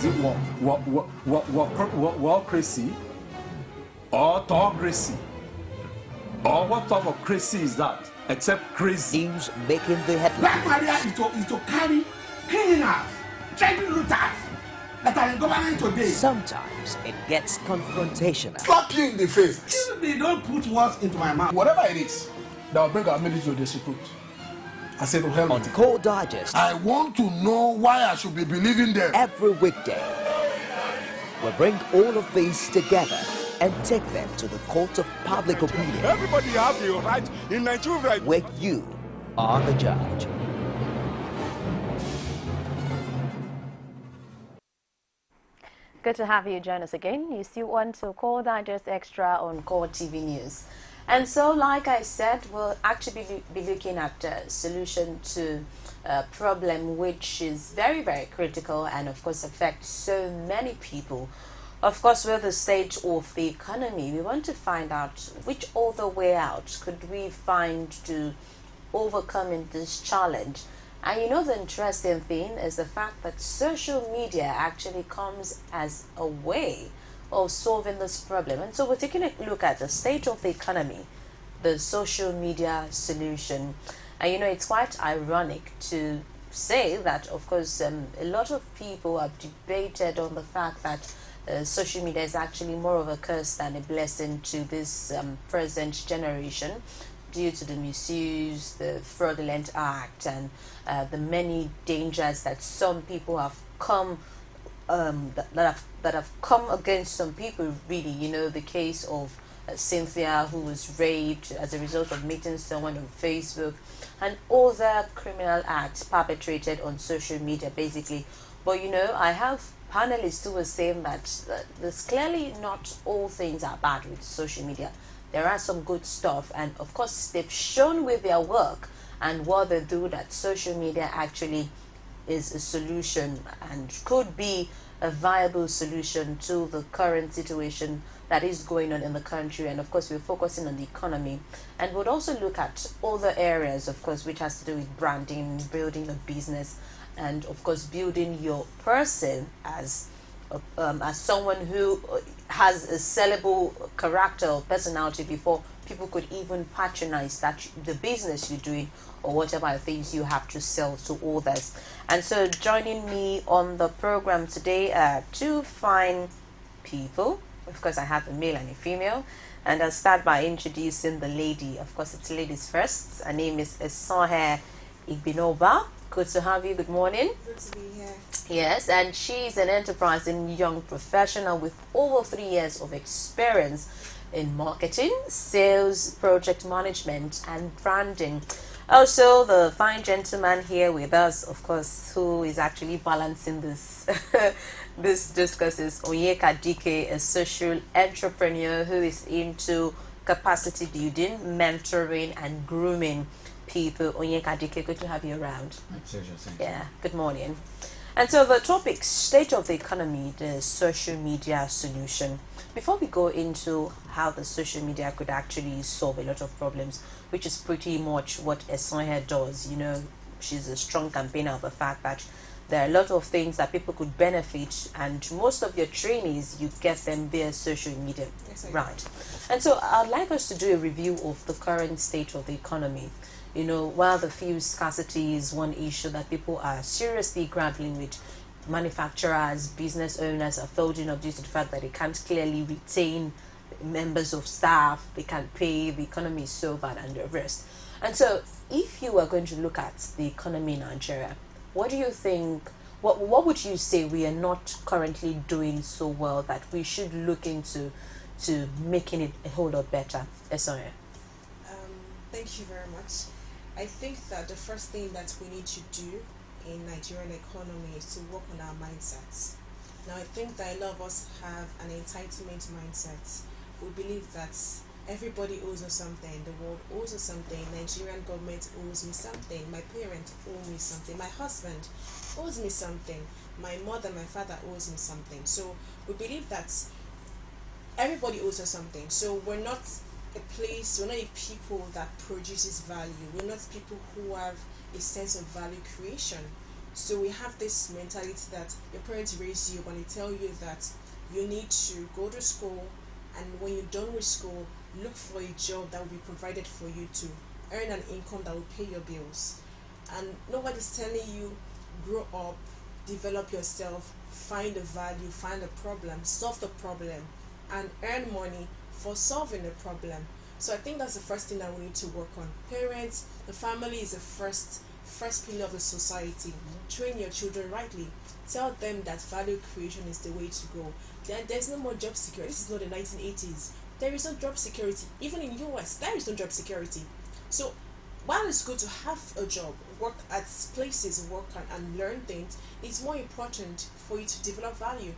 Is it crazy or autocracy? Or what type of crazy is that? Except crazy. News making the headlines. Black Maria is to carry criminals, treasure looters that are in government today. Sometimes it gets confrontational. Slap you in the face. They don't put words into my mouth. Whatever it is that will bring our military to disrepute, I said to hell. On Core Digest, I want to know why I should be believing them. every weekday, we bring all of these together and take them to the court of public opinion. Everybody has the right in Nigeria. Where you are the judge. Good to have you join us again. You still want to Core Digest Extra on Core TV News. And so, like I said, we'll actually be looking at a solution to a problem which is very, very critical and, of course, affects so many people. Of course, with the state of the economy, we want to find out which other way out could we find to overcoming this challenge. And you know, the interesting thing is the fact that social media actually comes as a way of solving this problem. And so we're taking a look at the state of the economy, the social media solution. And you know, it's quite ironic to say that, of course, a lot of people have debated on the fact that social media is actually more of a curse than a blessing to this present generation, due to the misuse, the fraudulent act, and the many dangers that some people have come that have come against some people. Really, you know, the case of Cynthia, who was raped as a result of meeting someone on Facebook, and other criminal acts perpetrated on social media, basically. But you know, I have panelists who were saying that there's clearly not all things are bad with social media. There are some good stuff, and of course they've shown with their work and what they do that social media actually is a solution and could be a viable solution to the current situation that is going on in the country. And of course we're focusing on the economy, and we'll also look at other areas, of course, which has to do with branding, building a business, and of course building your person as someone who has a sellable character or personality before people could even patronize that the business you're doing or whatever things you have to sell to others. And so joining me on the program today are two fine people. Of course, I have a male and a female, and I'll start by introducing the lady. Of course, it's ladies first. Her name is Esonhe Igbinoba. Good to have you. Good morning. Good to be here. Yes, and she's an enterprising young professional with over 3 years of experience in marketing, sales, project management, and branding. Also, the fine gentleman here with us, of course, who is actually balancing this this discourse is Onyeka Dike, a social entrepreneur who is into capacity building, mentoring, and grooming people. Onyeka Dike, good to have you around. My pleasure, thank Yeah, good morning. And so the topic, state of the economy, the social media solution. Before we go into how the social media could actually solve a lot of problems, which is pretty much what Esonhe does, you know, she's a strong campaigner of the fact that there are a lot of things that people could benefit, and most of your trainees, you get them via social media. Yes, right. And so I'd like us to do a review of the current state of the economy. You know, while the fuel scarcity is one issue that people are seriously grappling with, manufacturers, business owners are folding up due to the fact that they can't clearly retain members of staff, they can't pay, the economy is so bad, and the rest. And so if you are going to look at the economy in Nigeria, what do you think, what would you say we are not currently doing so well that we should look into to making it a whole lot better? Esonhe. Thank you very much. I think that the first thing that we need to do in Nigerian economy is to work on our mindsets. Now, I think that a lot of us have an entitlement mindset. We believe that everybody owes us something, the world owes us something, Nigerian government owes me something, my parents owe me something, my husband owes me something, my mother, my father owes me something. So we believe that everybody owes us something. So we're not we're not a people that produces value. We're not people who have a sense of value creation. So we have this mentality that your parents raise you, but they tell you that you need to go to school, and when you're done with school, look for a job that will be provided for you to earn an income that will pay your bills. And nobody's telling you, grow up, develop yourself, find the value, find the problem, solve the problem, and earn money for solving the problem. So I think that's the first thing that we need to work on. Parents, the family is the first pillar of the society. Train your children rightly. Tell them that value creation is the way to go. There's no more job security. This is not the 1980s. There is no job security. Even in US, there is no job security. So while it's good to have a job, work at places, work and learn things, it's more important for you to develop value.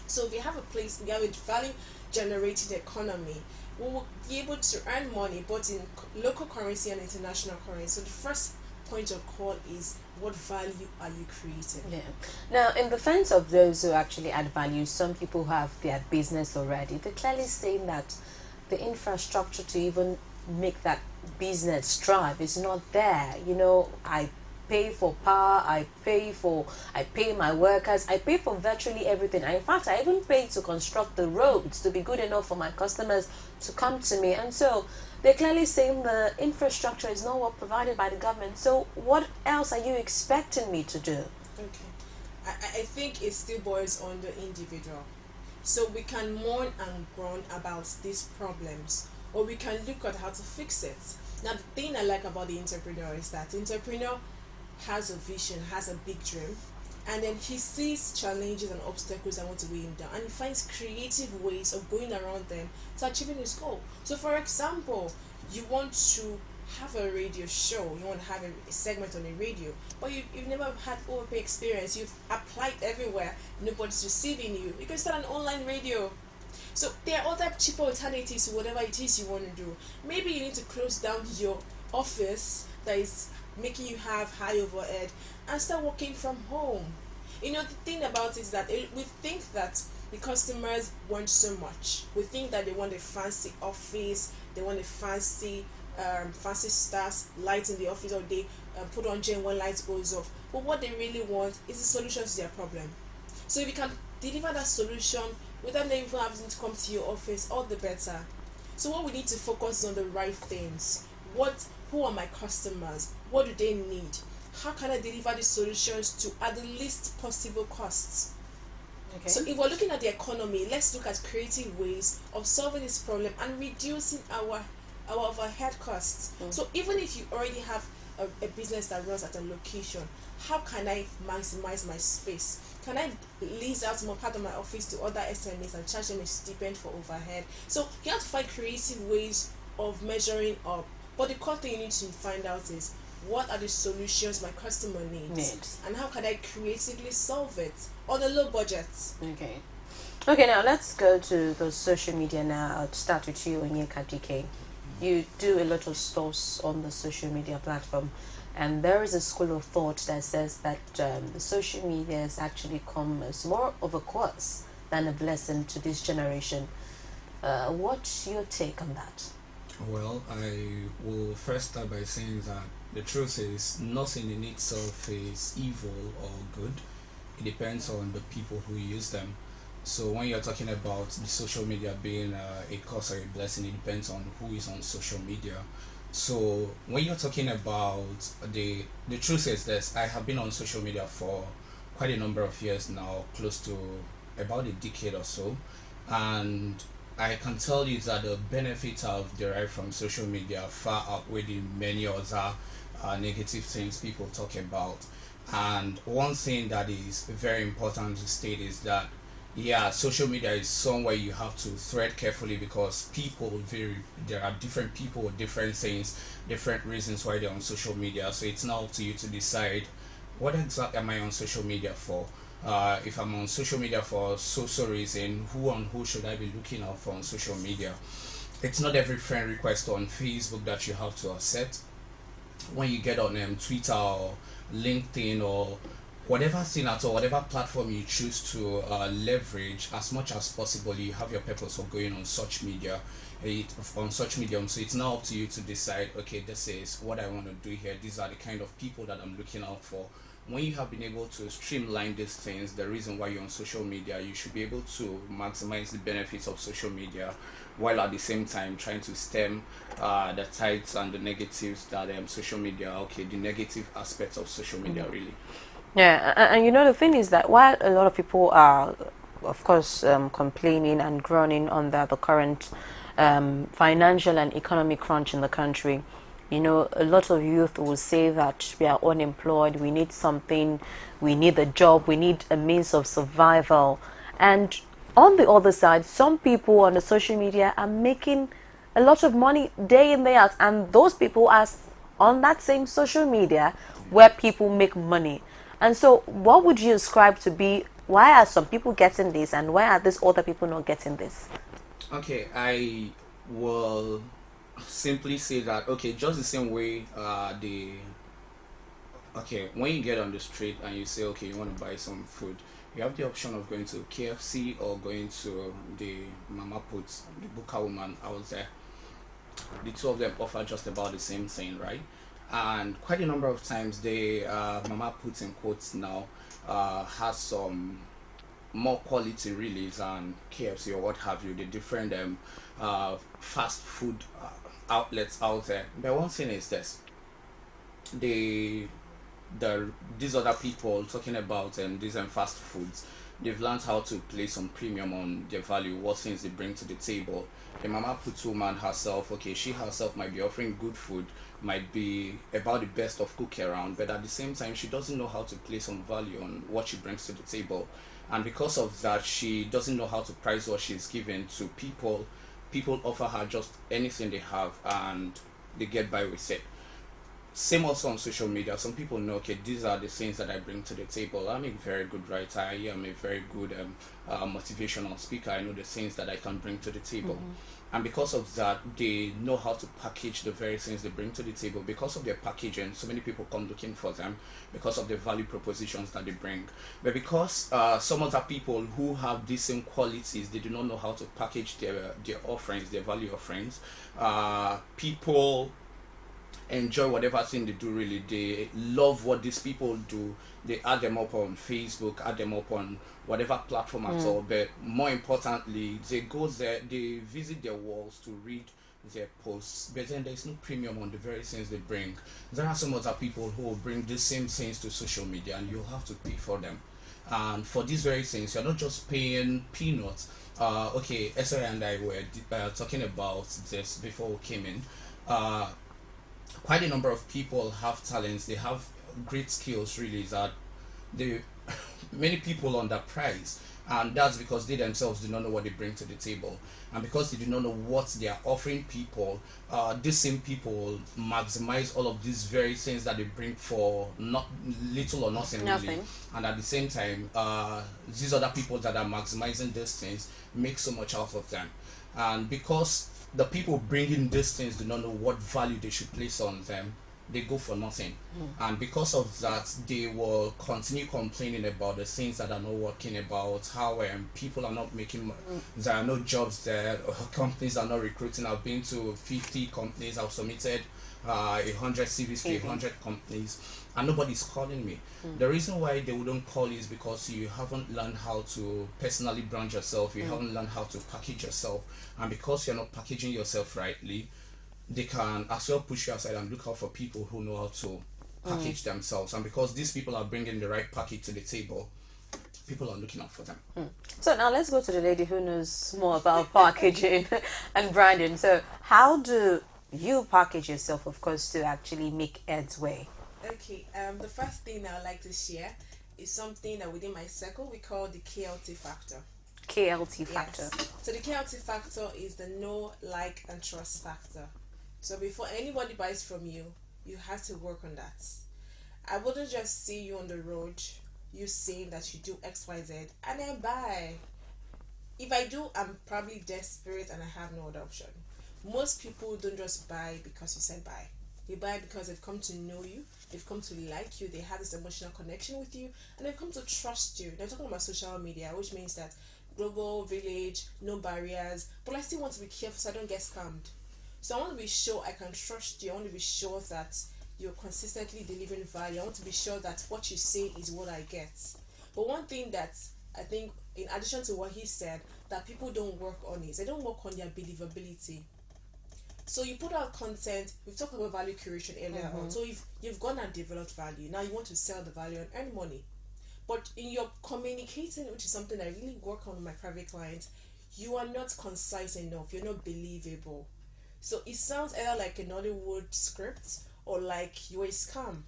So if you have a place, we have a value generating economy, we will be able to earn money both in local currency and international currency. So the first point of call is, what value are you creating? Yeah. Now, in defense of those who actually add value, some people have their business already. They're clearly saying that the infrastructure to even make that business thrive is not there. You know, I pay for power, I pay my workers, I pay for virtually everything. And in fact, I even pay to construct the roads to be good enough for my customers to come to me. And so they're clearly saying the infrastructure is not what provided by the government. So what else are you expecting me to do? Okay, I think it still boils on the individual. So we can mourn and groan about these problems, or we can look at how to fix it. Now, the thing I like about the entrepreneur is that the entrepreneur has a vision, has a big dream, and then he sees challenges and obstacles that want to weigh him down, and he finds creative ways of going around them to achieving his goal. So for example, you want to have a radio show, you want to have a segment on a radio, but you've never had OOP experience, you've applied everywhere, nobody's receiving you. You can start an online radio. So there are other cheaper alternatives to whatever it is you want to do. Maybe you need to close down your office that is making you have high overhead and start working from home. You know, the thing about it is that we think that the customers want so much. We think that they want a fancy office, they want a fancy stars, lights in the office all day, put on gen when lights goes off. But what they really want is a solution to their problem. So if you can deliver that solution without them even having to come to your office, all the better. So what we need to focus on the right things. Who are my customers? What do they need? How can I deliver these solutions to at the least possible costs? Okay. So if we're looking at the economy, let's look at creative ways of solving this problem and reducing our overhead costs. So even if you already have a business that runs at a location, how can I maximize my space? Can I lease out more part of my office to other SMEs and charge them a stipend for overhead? So you have to find creative ways of measuring up. But the core thing you need to find out is, what are the solutions my customer needs? And how can I creatively solve it on a low budget? Okay, now let's go to the social media now. I'll start with you, Onyeka DK. You do a lot of stuff on the social media platform, and there is a school of thought that says that the social media has actually come as more of a curse than a blessing to this generation. What's your take on that? Well, I will first start by saying that the truth is, nothing in itself is evil or good. It depends on the people who use them. So when you're talking about the social media being a curse or a blessing, it depends on who is on social media. So when you're talking about the truth is this: I have been on social media for quite a number of years now, close to about a decade or so, and I can tell you that the benefits I've derived from social media far outweigh the many other negative things people talk about. And one thing that is very important to state is that, yeah, social media is somewhere you have to thread carefully, because people vary. There are different people with different things, different reasons why they're on social media. So it's now up to you to decide, what exactly am I on social media for? If I'm on social media for so reason, who should I be looking out for on social media? It's not every friend request on Facebook that you have to accept. When you get on Twitter or LinkedIn or whatever thing at all, whatever platform you choose to leverage, as much as possible, you have your purpose for going on such media, on such medium. So it's now up to you to decide, okay, this is what I want to do here. These are the kind of people that I'm looking out for. When you have been able to streamline these things, the reason why you're on social media, you should be able to maximize the benefits of social media, while at the same time trying to stem the tides and the negatives that social media, the negative aspects of social media really. Yeah, and you know, the thing is that while a lot of people are, of course, complaining and groaning under the current financial and economic crunch in the country, you know, a lot of youth will say that we are unemployed, we need something, we need a job, we need a means of survival. And on the other side, some people on the social media are making a lot of money day in, day out, and those people are on that same social media where people make money. And so what would you ascribe to be, why are some people getting this and why are these other people not getting this? Okay, I will simply say that, just the same way when you get on the street and you say, you want to buy some food, you have the option of going to KFC or going to the Mama Puts, the Buka woman out there. The two of them offer just about the same thing, right? And quite a number of times the Mama Puts in quotes now has some more quality really than KFC or what have you, the different fast food outlets out there. But one thing is this: these other people talking about these fast foods, they've learned how to place some premium on their value, what things they bring to the table. The Mama Put woman herself, she herself might be offering good food, might be about the best of cooking around, but at the same time she doesn't know how to place some value on what she brings to the table. And because of that, she doesn't know how to price what she's giving to people. People offer her just anything they have and they get by with it. Same also on social media. Some people know, these are the things that I bring to the table. I'm a very good writer. I am a very good motivational speaker. I know the things that I can bring to the table. And because of that, they know how to package the very things they bring to the table. Because of their packaging, so many people come looking for them because of the value propositions that they bring. But because some other people who have these same qualities, they do not know how to package their offerings, their value offerings, people enjoy whatever thing they do really. They love what these people do. They add them up on Facebook, add them up on whatever platform at all. But more importantly, they go there, they visit their walls to read their posts, but then there's no premium on the very things they bring. There are some other people who will bring the same things to social media and you'll have to pay for them. And for these very things, you're not just paying peanuts. SRI and I were talking about this before we came in. Quite a number of people have talents, they have great skills really, that many people underprice, and that's because they themselves do not know what they bring to the table, and because they do not know what they are offering people, these same people maximize all of these very things that they bring for not little or nothing really. And at the same time, these other people that are maximizing these things make so much out of them. And because the people bringing these things do not know what value they should place on them, they go for nothing. And because of that, they will continue complaining about the things that are not working, about how people are not making there are no jobs there, companies are not recruiting. I've been to 50 companies, I've submitted 100 CVs to 100 companies, and nobody's calling me. The reason why they wouldn't call you is because you haven't learned how to personally brand yourself, you haven't learned how to package yourself, and because you're not packaging yourself rightly, they can as well push you aside and look out for people who know how to package themselves. And because these people are bringing the right package to the table, people are looking out for them. So now let's go to the lady who knows more about packaging and branding. So how do you package yourself, of course, to actually make ends way? Okay, the first thing I would like to share is something that within my circle we call the KLT factor. KLT factor. Yes. So the KLT factor is the know, like, and trust factor. So before anybody buys from you, you have to work on that. I wouldn't just see you on the road, you saying that you do XYZ, and then buy. If I do, I'm probably desperate and I have no other option. Most people don't just buy because you said buy. They buy because they've come to know you, they've come to like you, they have this emotional connection with you, and they've come to trust you. They're talking about social media, which means that global village, no barriers, but I still want to be careful so I don't get scammed. So I want to be sure I can trust you. I want to be sure that you're consistently delivering value. I want to be sure that what you say is what I get. But one thing that I think, in addition to what he said, that people don't work on is they don't work on their believability. So you put out content, we've talked about value creation earlier on. So if you've gone and developed value, now you want to sell the value and earn money. But in your communicating, which is something I really work on with my private clients, you are not concise enough, you're not believable. So it sounds either like a Nollywood script or like you're a scam.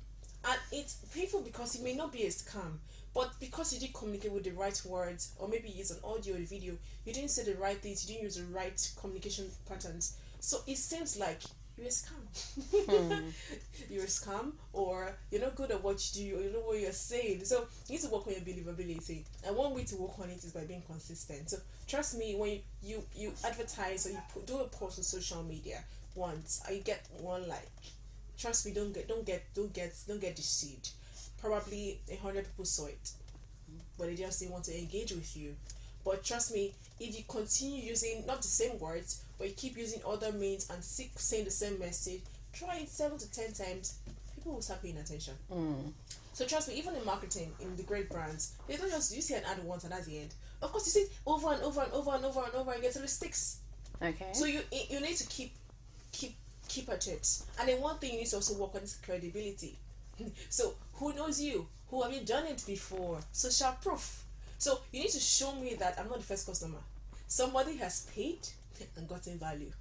And it's painful because it may not be a scam, but because you didn't communicate with the right words, or maybe it's an audio or video, you didn't say the right things, you didn't use the right communication patterns. So it seems like you're a scam. You're a scam, or you're not good at what you do, or you know what you're saying. So you need to work on your believability. And one way to work on it is by being consistent. So trust me, when you advertise or you do a post on social media once, you get one like. Trust me, don't get deceived. Probably 100 people saw it, but they just didn't want to engage with you. But trust me, if you continue using not the same words, but you keep using other means and saying the same message, try it 7 to 10 times, people will start paying attention. So trust me, even in marketing, in the great brands, they don't just you see an ad once and at the end. Of course, you see it over and over and over and over and over again until it sticks. Okay. So you need to keep at it. And then one thing you need to also work on is credibility. So who knows you? Who have you done it before? Social proof. So you need to show me that I'm not the first customer. Somebody has paid and gotten value.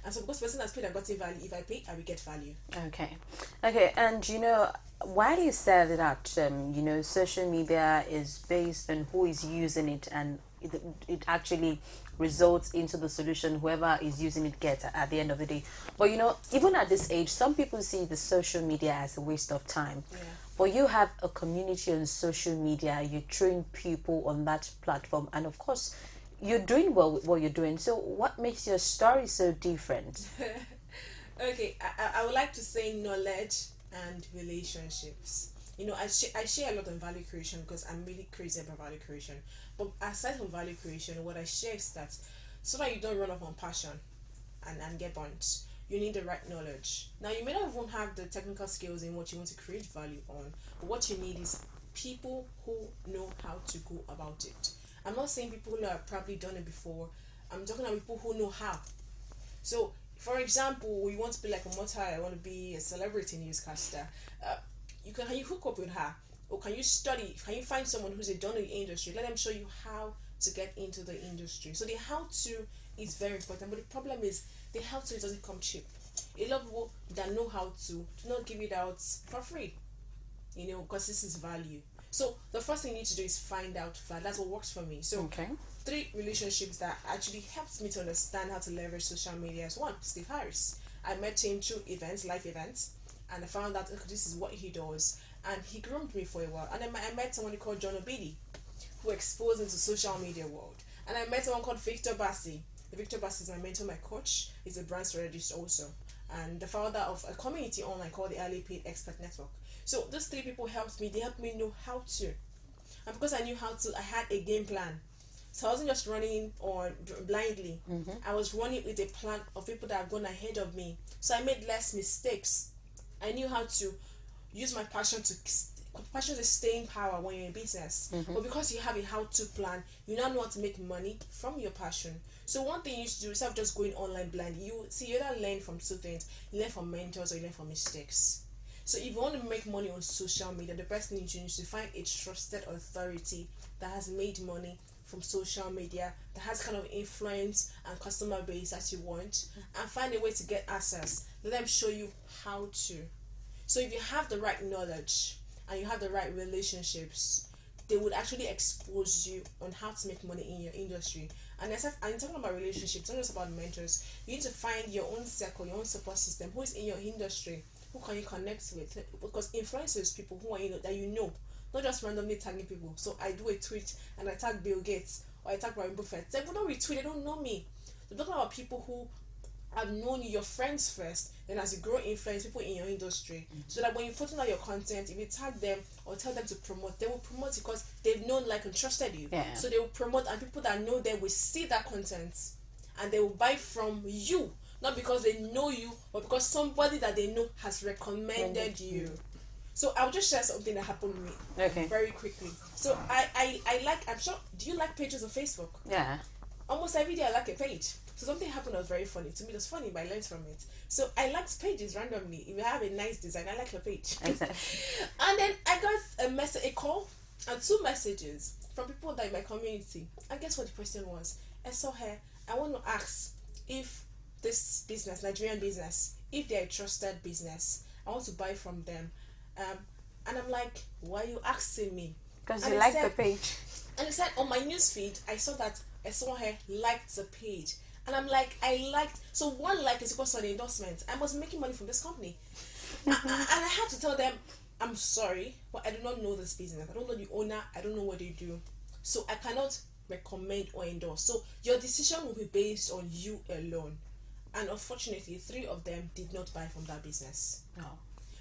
And so because the person has paid and gotten value, if I pay, I will get value. Okay. And why do you say that social media is based on who is using it, and it actually results into the solution whoever is using it gets at the end of the day? But even at this age, some people see the social media as a waste of time. Yeah. But you have a community on social media, you train people on that platform, and of course you're doing well with what you're doing. So what makes your story so different? Okay, I would like to say knowledge and relationships. I share a lot on value creation because I'm really crazy about value creation. But aside from value creation, what I share is that so that you don't run off on passion and get burnt, you need the right knowledge. Now, you may not even have the technical skills in what you want to create value on, but what you need is people who know how to go about it. I'm not saying people who have probably done it before. I'm talking about people who know how. So, for example, you want to be like a multi, I want to be a celebrity newscaster. Can you hook up with her? Or can you study? Can you find someone who's done in the industry? Let them show you how to get into the industry. So the how to is very important, but the problem is the how to doesn't come cheap. A lot of people that know how to do not give it out for free, because this is value. So the first thing you need to do is find out value. That's what works for me. So 3 relationships that actually helped me to understand how to leverage social media is one, Steve Harris. I met him through events, live events, and I found out this is what he does, and he groomed me for a while. And then I met someone called John Obidi, who exposed me to social media world. And I met someone called Victor Bassi. Victor Bassi is my mentor, my coach. He's a brand strategist also, and the founder of a community online called the Ali Paid Expert Network. So those 3 people helped me. They helped me know how to, and because I knew how to, I had a game plan. So I wasn't just running on blindly. I was running with a plan of people that have gone ahead of me. So I made less mistakes. I knew how to use my passion to stay in power when you're in business. But because you have a how-to plan, you now know how to make money from your passion. So one thing you should do, instead of just going online blind, you either learn from 2 things. You learn from mentors or you learn from mistakes. So if you want to make money on social media, the best thing you do is to find a trusted authority that has made money from social media, that has kind of influence and customer base that you want, and find a way to get access. Let them show you how to. So if you have the right knowledge and you have the right relationships, they would actually expose you on how to make money in your industry. And talking about relationships, it's not just about mentors. You need to find your own circle, your own support system, who is in your industry, who can you connect with, because influencers, people who are that not just randomly tagging people. So I do a tweet and I tag Bill Gates or I tag Warren Buffett. They don't retweet, they don't know me. They're talking about people who have known you, your friends first, then as you grow influence people in your industry, so that when you put out your content, if you tag them or tell them to promote, they will promote because they've known, like, and trusted you. Yeah. So they will promote, and people that know them will see that content and they will buy from you, not because they know you, but because somebody that they know has recommended you. So I'll just share something that happened with me very quickly. So I like, I'm sure, do you like pages on Facebook? Yeah. Almost every day I like a page. So something happened that was very funny. To me, it was funny, but I learned from it. So I liked pages randomly. If you have a nice design, I like your page. Exactly. And then I got a call, and 2 messages from people that in my community. And guess what the question was? I saw her. I want to ask if this business, Nigerian business, if they're a trusted business, I want to buy from them. And I'm like, why are you asking me? Because you like the page. And it said on my newsfeed, I saw that someone here liked the page. And I'm like, I liked, so 1 like is equal to an endorsement. I must be making money from this company. And I had to tell them, I'm sorry, but I do not know this business. I don't know the owner. I don't know what they do. So I cannot recommend or endorse. So your decision will be based on you alone. And unfortunately, 3 of them did not buy from that business. No.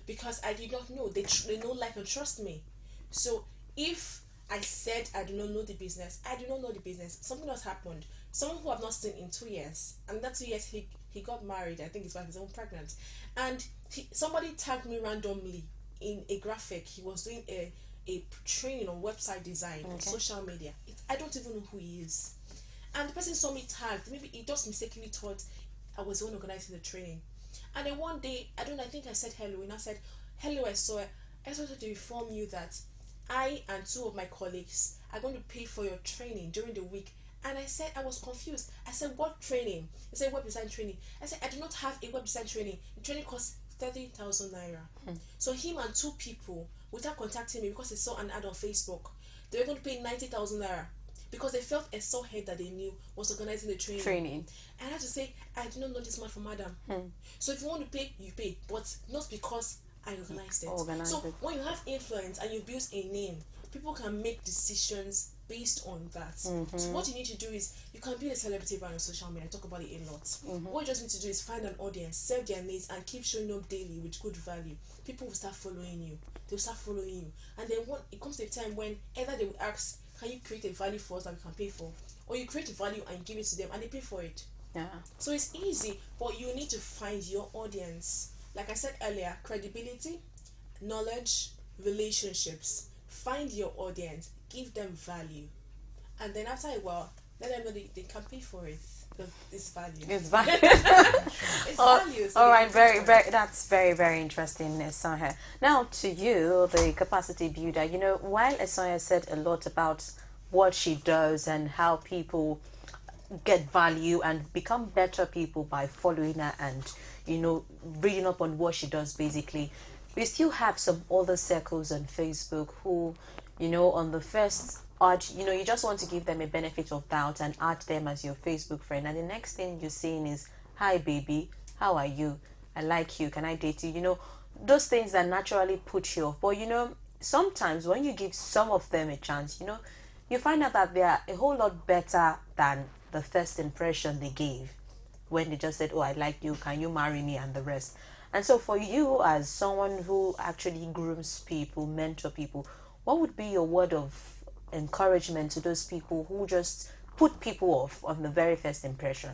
Because I did not know. They know, like, and trust me. So if I said I do not know the business, I do not know the business. Something else happened. Someone who I've not seen in 2 years, and that 2 years he got married. I think his wife is even pregnant. And somebody tagged me randomly in a graphic. He was doing a training on website design on social media. I don't even know who he is. And the person saw me tagged. Maybe he just mistakenly thought I was the one organizing the training. And then one day, I think I said hello, and I said, hello, I wanted to inform you that I and 2 of my colleagues are going to pay for your training during the week. And I said, I was confused. I said, what training? He said, web design training. I said, I do not have a web design training. The training costs 30,000 naira. So him and 2 people, without contacting me, because they saw an ad on Facebook, they were going to pay 90,000 naira. Because they felt a sore head that they knew was organizing the training. And I had to say, I do not know this man from Adam. So if you want to pay, you pay. But not because I organized it. So when you have influence and you build a name, people can make decisions based on that. So what you need to do is, you can build a celebrity brand on social media. I talk about it a lot. What you just need to do is find an audience, serve their needs, and keep showing up daily with good value. People will start following you. They'll start following you. And then it comes to a time when either they will ask, can you create a value for us that we can pay for? Or you create a value and give it to them and they pay for it. Yeah. So it's easy, but you need to find your audience. Like I said earlier, credibility, knowledge, relationships. Find your audience, give them value. And then after a while, let them know they can pay for it. Because it's value. It's value. It's value. So all right, that's very, very interesting, Esanya. Now to you, the capacity builder. You know, while Esanya said a lot about what she does and how people get value and become better people by following her and, you know, reading up on what she does, basically, we still have some other circles on Facebook who, you know, on the first you just want to give them a benefit of doubt and add them as your Facebook friend, and the next thing you're saying is, hi baby, how are you, I like you, can I date you? You know, those things that naturally put you off. But you know, sometimes when you give some of them a chance, you know, you find out that they are a whole lot better than the first impression they gave when they just said, oh, I like you, can you marry me, and the rest. And so for you, as someone who actually grooms people, mentor people, what would be your word of encouragement to those people who just put people off on the very first impression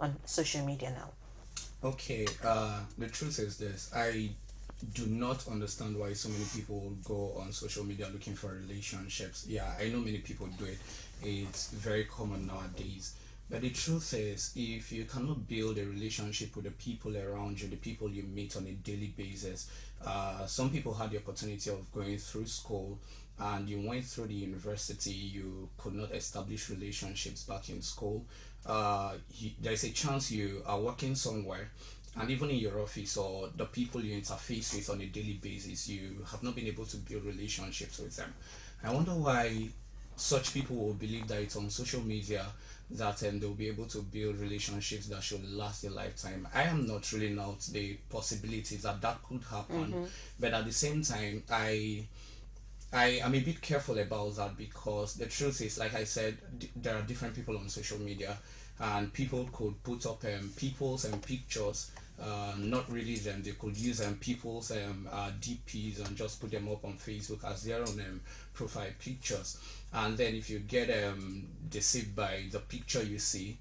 on social media now? Okay, the truth is this. I do not understand why so many people go on social media looking for relationships. Yeah, I know many people do it. It's very common nowadays. But the truth is, if you cannot build a relationship with the people around you, the people you meet on a daily basis, some people had the opportunity of going through school and you went through the university, you could not establish relationships back in school. There's a chance you are working somewhere, and even in your office or the people you interface with on a daily basis, you have not been able to build relationships with them. I wonder why such people will believe that it's on social media that they'll be able to build relationships that should last a lifetime. I am not ruling out the possibilities that could happen, but at the same time, I am a bit careful about that, because the truth is, like I said, there are different people on social media. and people could put up people's pictures, not really them. They could use people's DPs and just put them up on Facebook as their own profile pictures. And then if you get deceived by the picture you see,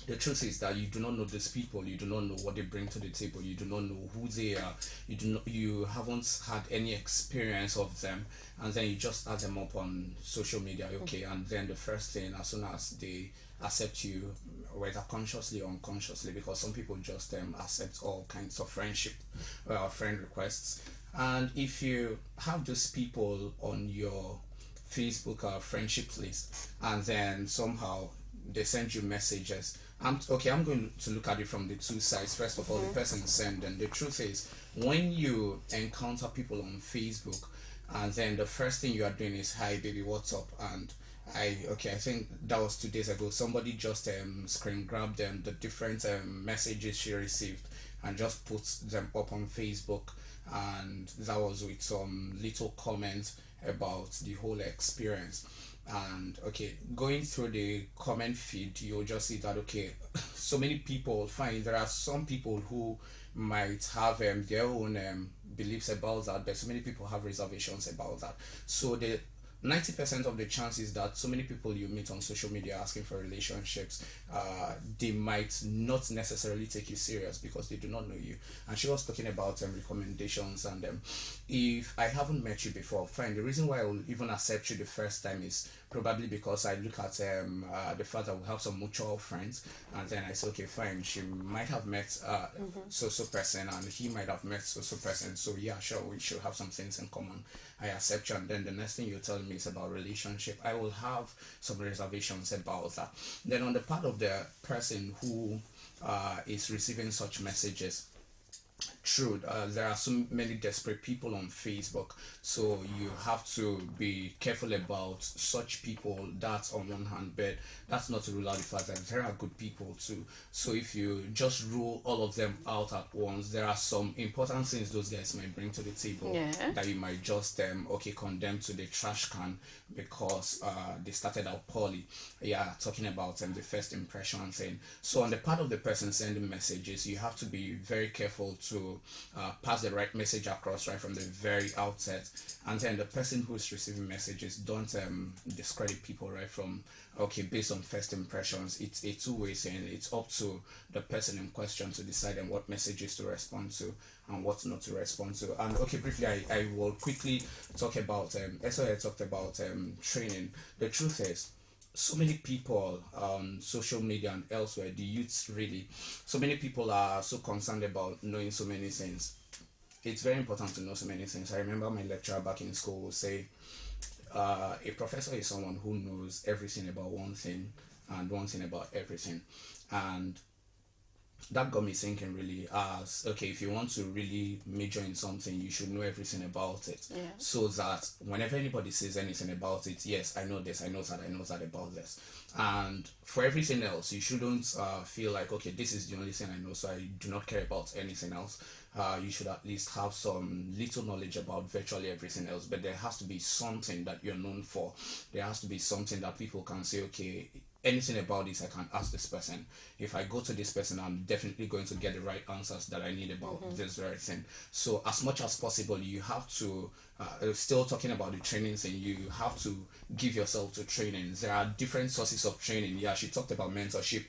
the truth is that you do not know these people, you do not know what they bring to the table, you do not know who they are, you haven't had any experience of them, and then you just add them up on social media, okay, and then the first thing, as soon as they accept you, whether consciously or unconsciously, because some people just accept all kinds of friendship friend requests, and if you have those people on your Facebook friendship list, and then somehow they send you messages. I'm going to look at it from the two sides. First of all, the person sent, and the truth is, when you encounter people on Facebook, and then the first thing you are doing is, "Hi baby, what's up?" And I think that was 2 days ago. Somebody just screen grabbed them the different messages she received and just put them up on Facebook, and that was with some little comments about the whole experience. And going through the comment feed, you'll just see that so many people find there are some people who might have their own beliefs about that, but so many people have reservations about that. So the 90% of the chances that so many people you meet on social media asking for relationships, they might not necessarily take you serious because they do not know you. And she was talking about recommendations, and if I haven't met you before, fine. The reason why I will even accept you the first time is probably because I look at the fact that we have some mutual friends, and then I say, okay, fine, she might have met so person, and he might have met so person, so yeah, sure, we should have some things in common. I accept you, and then the next thing you tell me is about relationship. I will have some reservations about that. Then on the part of the person who is receiving such messages, true, there are so many desperate people on Facebook, so you have to be careful about such people. That's on one hand, but that's not to rule out the fact that there are good people too. So if you just rule all of them out at once, there are some important things those guys might bring to the table that you might just condemn to the trash can because they started out poorly. Talking about the first impression thing. So on the part of the person sending messages, you have to be very careful to pass the right message across right from the very outset, and then the person who's receiving messages, don't discredit people right from based on first impressions. It's a two-way thing. It's up to the person in question to decide on what messages to respond to and what not to respond to. And briefly, I will quickly talk about SOA talked about training. The truth is, so many people on social media and elsewhere, the youths really, so many people are so concerned about knowing so many things. It's very important to know so many things. I remember my lecturer back in school would say, a professor is someone who knows everything about one thing and one thing about everything. And that got me thinking really as, if you want to really major in something, you should know everything about it. So that whenever anybody says anything about it, yes, I know this, I know that about this. And for everything else, you shouldn't feel like, this is the only thing I know, so I do not care about anything else. You should at least have some little knowledge about virtually everything else, but there has to be something that you're known for. There has to be something that people can say, anything about this, I can ask this person. If I go to this person, I'm definitely going to get the right answers that I need about this very thing. So as much as possible, you have to, still talking about the training thing, you have to give yourself to training. There are different sources of training. She talked about mentorship.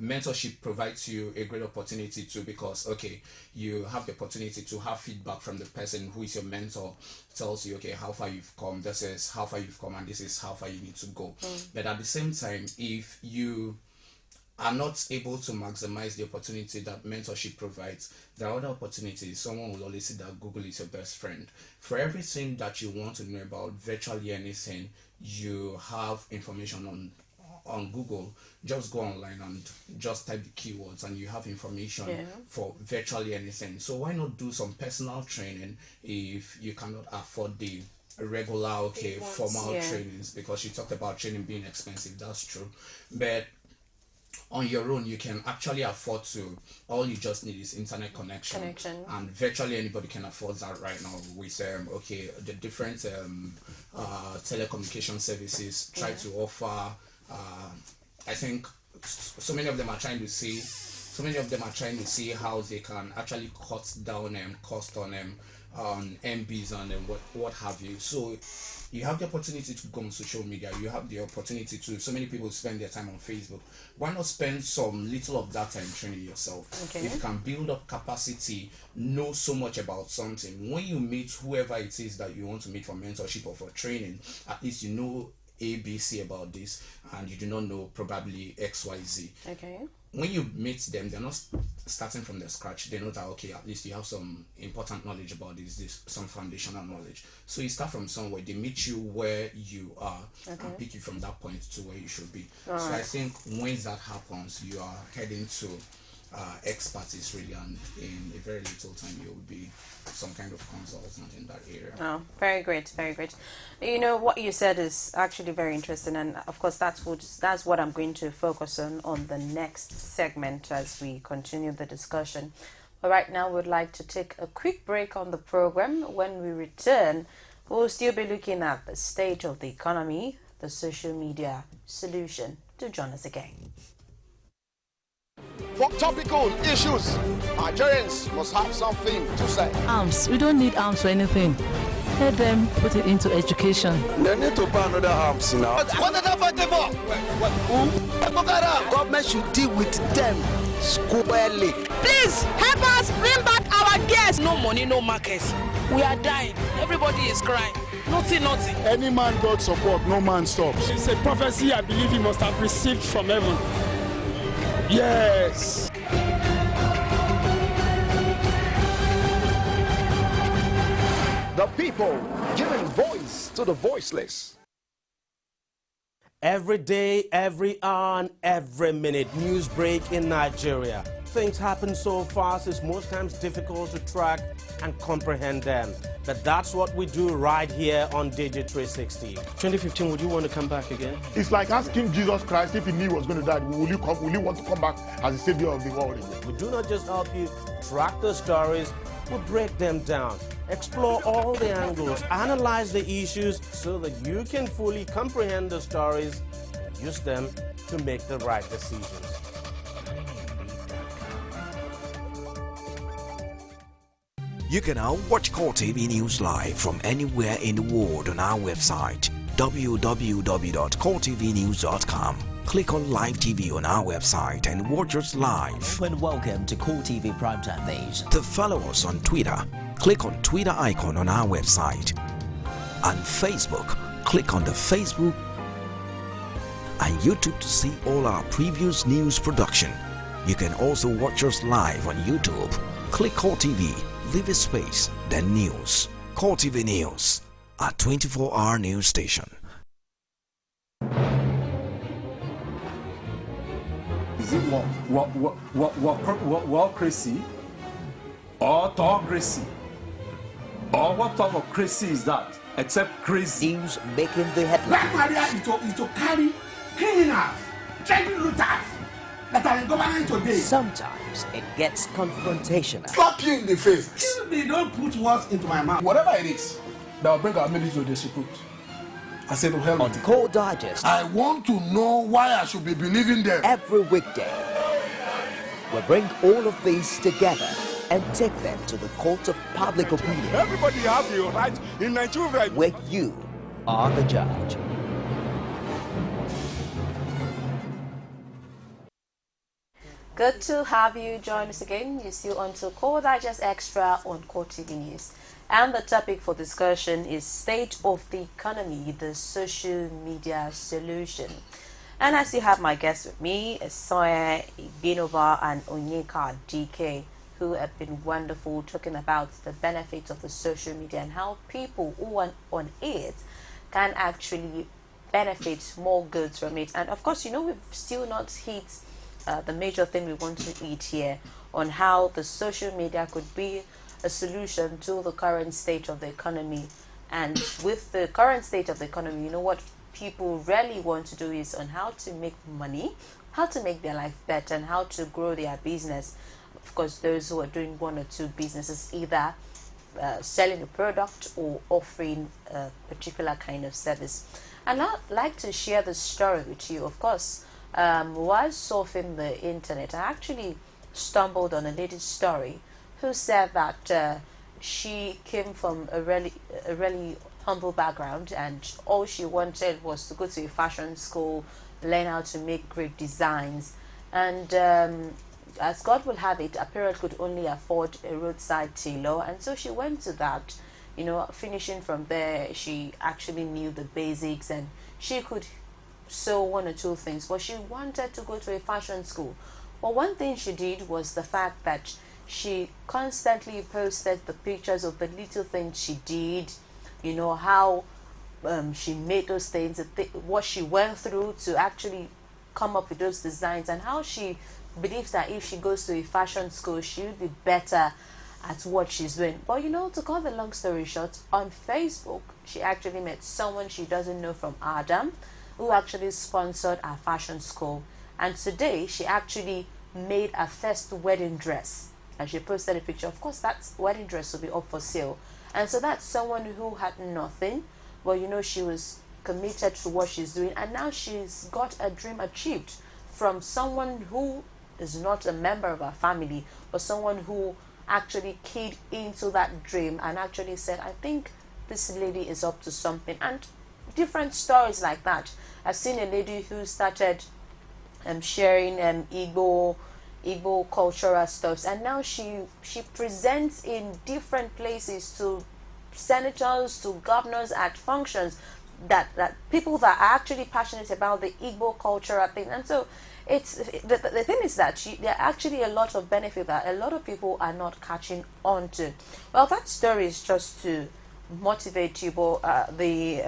Mentorship provides you a great opportunity to, because you have the opportunity to have feedback from the person who is your mentor, tells you, how far you've come, this is how far you've come, and this is how far you need to go. But at the same time, if you are not able to maximize the opportunity that mentorship provides, there are other opportunities. Someone will always say that Google is your best friend. For everything that you want to know about virtually anything, you have information on Google. Just go online and just type the keywords and you have information for virtually anything. So why not do some personal training if you cannot afford the regular formal trainings, because she talked about training being expensive. That's true, but on your own you can actually afford to. All you just need is internet connection, and virtually anybody can afford that right now with the different telecommunication services try to offer I think so many of them are trying to see. So many of them are trying to see how they can actually cut down cost on MBs and what have you. So you have the opportunity to go on social media. You have the opportunity to. So many people spend their time on Facebook. Why not spend some little of that time training yourself? Okay. If you can build up capacity, know so much about something. When you meet whoever it is that you want to meet for mentorship or for training, at least you know ABC about this, and you do not know probably XYZ. Okay. When you meet them, they're not starting from the scratch. They know that, okay, at least you have some important knowledge about this, some foundational knowledge. So you start from somewhere. They meet you where you are and pick you from that point to where you should be. So I think when that happens, you are heading to expertise really, and in a very little time you will be some kind of consultant in that area. Oh, very great, very great. You know, what you said is actually very interesting, and of course that's what I'm going to focus on the next segment as we continue the discussion. But right now we'd like to take a quick break on the program. When we return, we'll still be looking at the state of the economy, the social media solution. Do join us again. For topical issues, Nigerians must have something to say. Arms. We don't need arms for anything. Let them put it into education. They need to buy another arms now. What are they fighting for? Government should deal with them squarely. Please help us bring back our guests. No money, no markets. We are dying. Everybody is crying. Nothing. Any man God support, no man stops. It's a prophecy I believe he must have received from heaven. Yes. The people giving voice to the voiceless. Every day, every hour, and every minute, news break in Nigeria. Things happen so fast, it's most times difficult to track and comprehend them. But that's what we do right here on Digi360. 2015, would you want to come back again? It's like asking Jesus Christ if he knew he was going to die, will you want to come back as the savior of the world again? We do not just help you track the stories, we break them down, explore all the angles, analyze the issues so that you can fully comprehend the stories and use them to make the right decisions. You can now watch Core TV News live from anywhere in the world on our website www.coretvnews.com. Click on Live TV on our website and watch us live. And welcome to Core TV Primetime News. To follow us on Twitter, click on Twitter icon on our website. And Facebook, click on the Facebook and YouTube to see all our previous news production. You can also watch us live on YouTube. Click Core TV, leave a space, then News. Core TV News, a 24-hour news station. Is it crazy or autocracy? Or what type of crazy is that? Except crazy. News making the headlines. Black Maria is to carry criminals, trade looters that are in government today. Sometimes it gets confrontational. Slap you in the face. Excuse me, don't put words into my mouth. Whatever it is that will bring our military to the Supreme. I said to hell on Core Digest. I want to know why I should be believing them. Every weekday, we bring all of these together and take them to the court of public opinion. Everybody has the right in Nigeria where you are the judge. Good to have you join us again. You're still on to Core Digest Extra on Core TV News. And the topic for discussion is State of the Economy, the Social Media Solution. And as you have my guests with me, Soye Binova and Onyeka DK, who have been wonderful talking about the benefits of the social media and how people who are on it can actually benefit more goods from it. And of course, you know, we've still not hit the major thing we want to eat here on how the social media could be a solution to the current state of the economy. And with the current state of the economy, you know what people really want to do is on how to make money, how to make their life better, and how to grow their business. Of course, those who are doing one or two businesses, either selling a product or offering a particular kind of service. And I'd like to share the story with you. Of course, while surfing the internet, I actually stumbled on a lady's story who said that she came from a really humble background, and all she wanted was to go to a fashion school, learn how to make great designs, and as God will have it, a parent could only afford a roadside tailor, and so she went to that. Finishing from there, she actually knew the basics and she could sew one or two things, but she wanted to go to a fashion school. Well, one thing she did was the fact that she constantly posted the pictures of the little things she did, how she made those things, what she went through to actually come up with those designs, and how she believes that if she goes to a fashion school, she will be better at what she's doing. But to cut the long story short, on Facebook, she actually met someone she doesn't know from Adam, who actually sponsored her fashion school. And today, she actually made her first wedding dress. And she posted a picture. Of course, that wedding dress will be up for sale. And so that's someone who had nothing, but she was committed to what she's doing. And now she's got a dream achieved from someone who is not a member of her family, but someone who actually keyed into that dream and actually said, I think this lady is up to something. And different stories like that. I've seen a lady who started sharing Igbo cultural stuffs, and now she presents in different places to senators, to governors, at functions that people that are actually passionate about the Igbo cultural thing. And so it's the thing is that there are actually a lot of benefit that a lot of people are not catching on to. Well, that story is just to motivate you, but the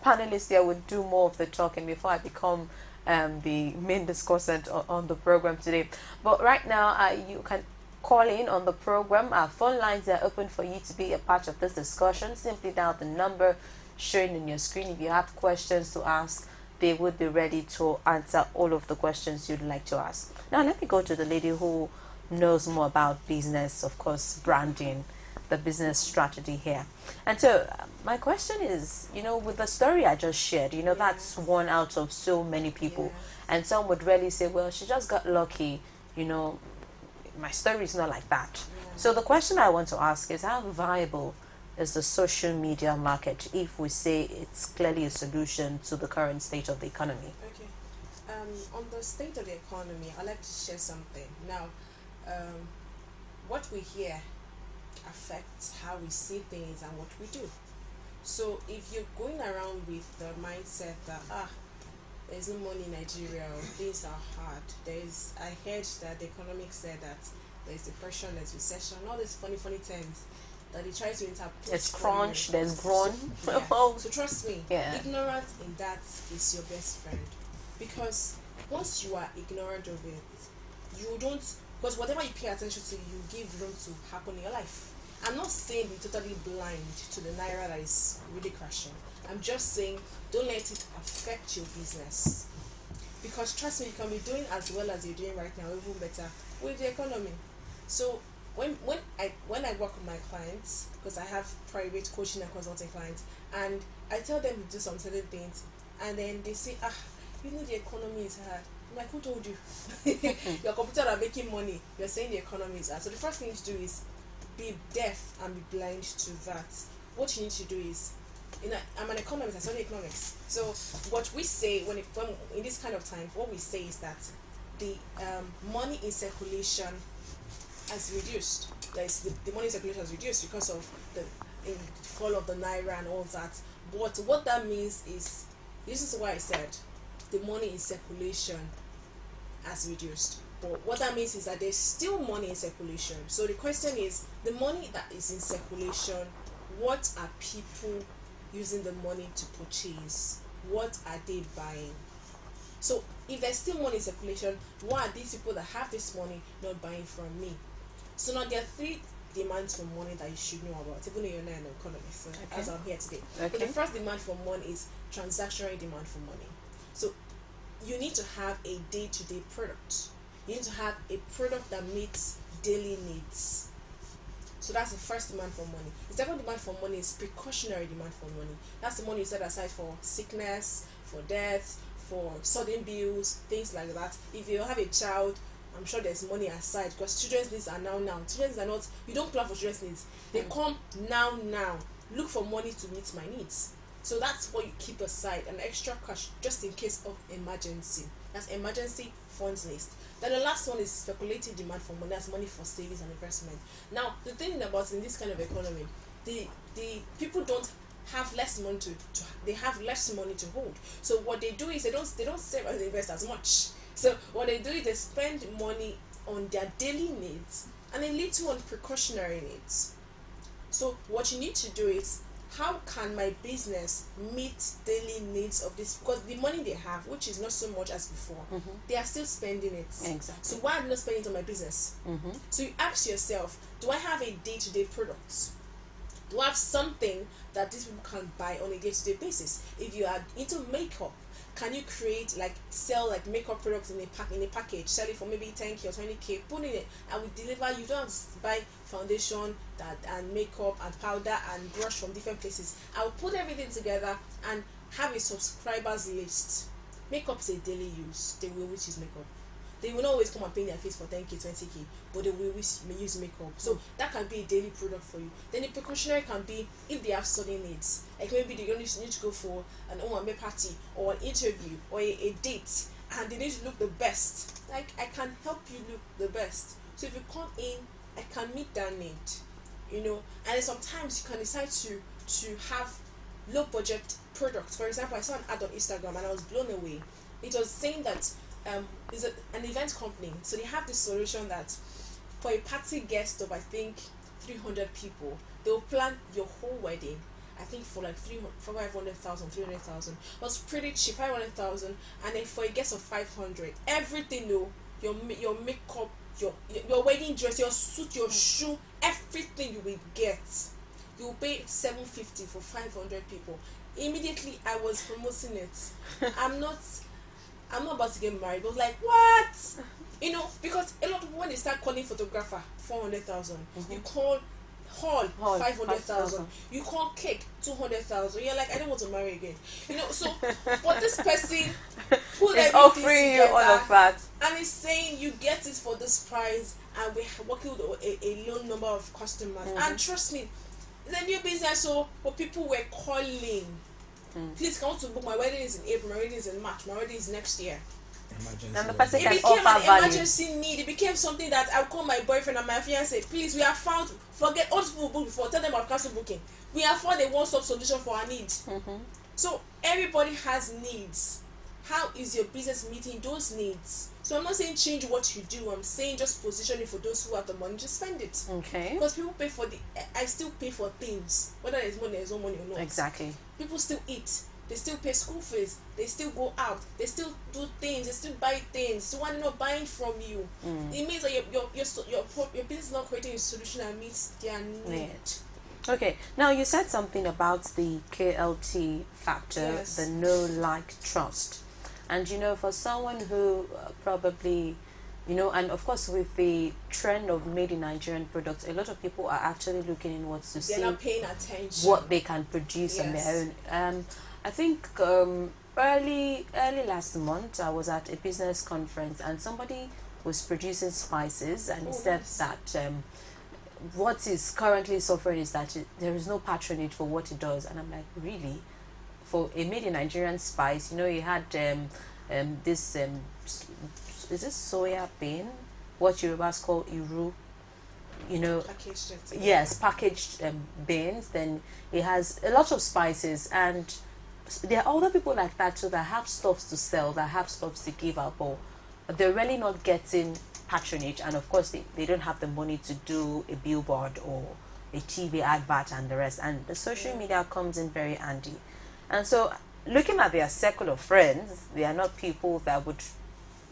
panelists here will do more of the talking before I become the main discussant on the program today. But right now, you can call in on the program. Our phone lines are open for you to be a part of this discussion. Simply dial the number showing on your screen. If you have questions to ask, they would be ready to answer all of the questions you'd like to ask. Now, let me go to the lady who knows more about business, of course, branding, the business strategy here. And so my question is, with the story I just shared, that's one out of so many people. And some would really say, well, she just got lucky, my story is not like that. So the question I want to ask is, how viable is the social media market if we say it's clearly a solution to the current state of the economy? Okay. On the state of the economy, I'd like to share something. Now, what we hear affects how we see things and what we do. So if you're going around with the mindset that there's no money in Nigeria, or things are hard, I heard that the economics said that there's depression, there's recession, all these funny terms that they try to interpret. There's crunch, there's groan. So trust me, ignorance in that is your best friend, because once you are ignorant of it, you don't, because whatever you pay attention to, you give room to happen in your life. I'm not saying be totally blind to the naira that is really crashing. I'm just saying don't let it affect your business, because trust me, you can be doing as well as you're doing right now, even better with the economy. So when I work with my clients, because I have private coaching and consulting clients, and I tell them to do some certain things, and then they say, the economy is hard. I'm like, who told you? Your competitors are making money. You're saying the economy is hard. So the first thing to do is be deaf and be blind to that. What you need to do is, I'm an economist, I study economics. So what we say when in this kind of time, what we say is that the money in circulation has reduced. The money in circulation has reduced because of the fall of the naira and all that. But what that means is, this is why I said the money in circulation has reduced. But what that means is that there's still money in circulation. So the question is, the money that is in circulation, what are people using the money to purchase? What are they buying? So if there's still money in circulation, why are these people that have this money not buying from me? So now there are three demands for money that you should know about, even though you're not an economist, so as I'm here today. So the first demand for money is transactional demand for money. So you need to have a day-to-day product. You need to have a product that meets daily needs. So that's the first demand for money. The second demand for money is precautionary demand for money. That's the money you set aside for sickness, for death, for sudden bills, things like that. If you have a child, I'm sure there's money aside because children's needs are now. Children's are not, you don't plan for children's needs. They come now. Look for money to meet my needs. So that's what you keep aside, an extra cash just in case of emergency. That's emergency funds list. Then the last one is speculative demand for money. That's money for savings and investment. Now the thing about in this kind of economy, the people don't have less money they have less money to hold. So what they do is they don't save and invest as much. So what they do is they spend money on their daily needs and a little on precautionary needs. So what you need to do is, how can my business meet daily needs of this? Because the money they have, which is not so much as before, they are still spending it. Exactly. So why am I not spending it on my business? So you ask yourself, do I have a day-to-day product? Do I have something that these people can buy on a day-to-day basis? If you are into makeup, can you create sell makeup products in a package, sell it for maybe 10k or 20k, put in it, and we deliver. You don't have to buy foundation and makeup and powder and brush from different places. I will put everything together and have a subscribers list. Makeup is a daily use. They will always use makeup. They will not always come and paint their face for 10k, 20k, but they will always use makeup. So that can be a daily product for you. Then the precautionary can be if they have sudden needs. Like maybe they need to go for an Owambe party or an interview or a date, and they need to look the best. Like, I can help you look the best. So if you come in, I can meet that need. And then sometimes you can decide to have low budget products. For example, I saw an ad on Instagram and I was blown away. It was saying that is an event company, so they have this solution that for a party guest of I think 300 people, they will plan your whole wedding. I think for 500,000, 300,000. It was pretty cheap, 500,000, and then for a guest of 500, everything, your makeup, your wedding dress, your suit, your shoe, everything you will get. You will pay 750 for 500 people. Immediately, I was promoting it. I'm not about to get married, but like, what? Because a lot of people, when they start calling photographer 400,000, you call hall 500,000, you call cake 200,000. You're like, I don't want to marry again. So but this person put everything offering you all of that, and it's saying you get it for this price, and we're working with a low number of customers. And trust me, it's a new business, so people were calling. Please come to book. My wedding is in April, my wedding is in March, my wedding is next year. And the person can it became offer an value. emergency need. It became something that I'll call my boyfriend and my fiance. Please, we have found, forget all people booked before, tell them about cancel booking. We have found a one-stop solution for our needs. So everybody has needs. How is your business meeting those needs? So I'm not saying change what you do. I'm saying just position it for those who have the money to spend it. Okay. Because people pay for I still pay for things, whether there's money, there's no money or not. Exactly. People still eat. They still pay school fees. They still go out. They still do things. They still buy things. So why are they not buying from you? It means that your business is not creating a solution that meets their needs. Okay. Now you said something about the KLT factor, Yes. the know, like, trust, and for someone who probably, and of course with the trend of made in Nigerian products, a lot of people are actually looking inwards to They're see not paying attention. what they can produce on their own. I think early last month I was at a business conference and somebody was producing spices, and he said that what is currently suffering is that there is no patronage for what it does. And I'm like, really? For a made in Nigerian spice, you had this is this soya bean, what Yorubas call iru, Packaged it. yes, packaged beans. Then it has a lot of spices, and there are other people like that too that have stuffs to sell, that have stuffs to give out, but they're really not getting patronage. And of course they don't have the money to do a billboard or a TV advert and the rest, and the social media comes in very handy. And so looking at their circle of friends, they are not people that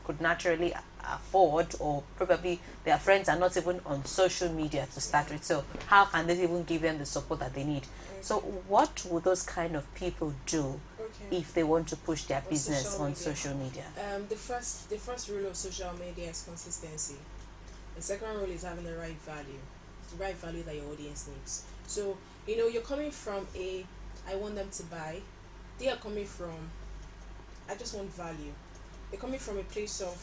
could naturally afford, or probably their friends are not even on social media to start with, so how can they even give them the support that they need? So what would those kind of people do if they want to push their business on social media? The first rule of social media is consistency. The second rule is having the right value that your audience needs. So you're coming from I want them to buy. They are coming from I just want value. They're coming from a place of,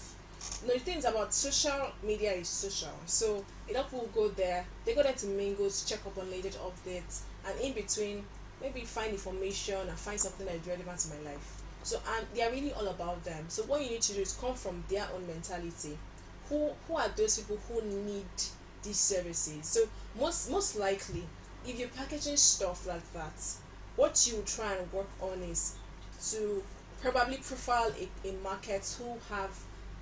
the things about social media is social. So a lot of people go there, they go there to mingle, to check up on latest updates, and in between, maybe find information and find something that is relevant to my life. So they are really all about them. So what you need to do is come from their own mentality. Who are those people who need these services? So most likely, if you're packaging stuff like that, what you try and work on is to probably profile a market who have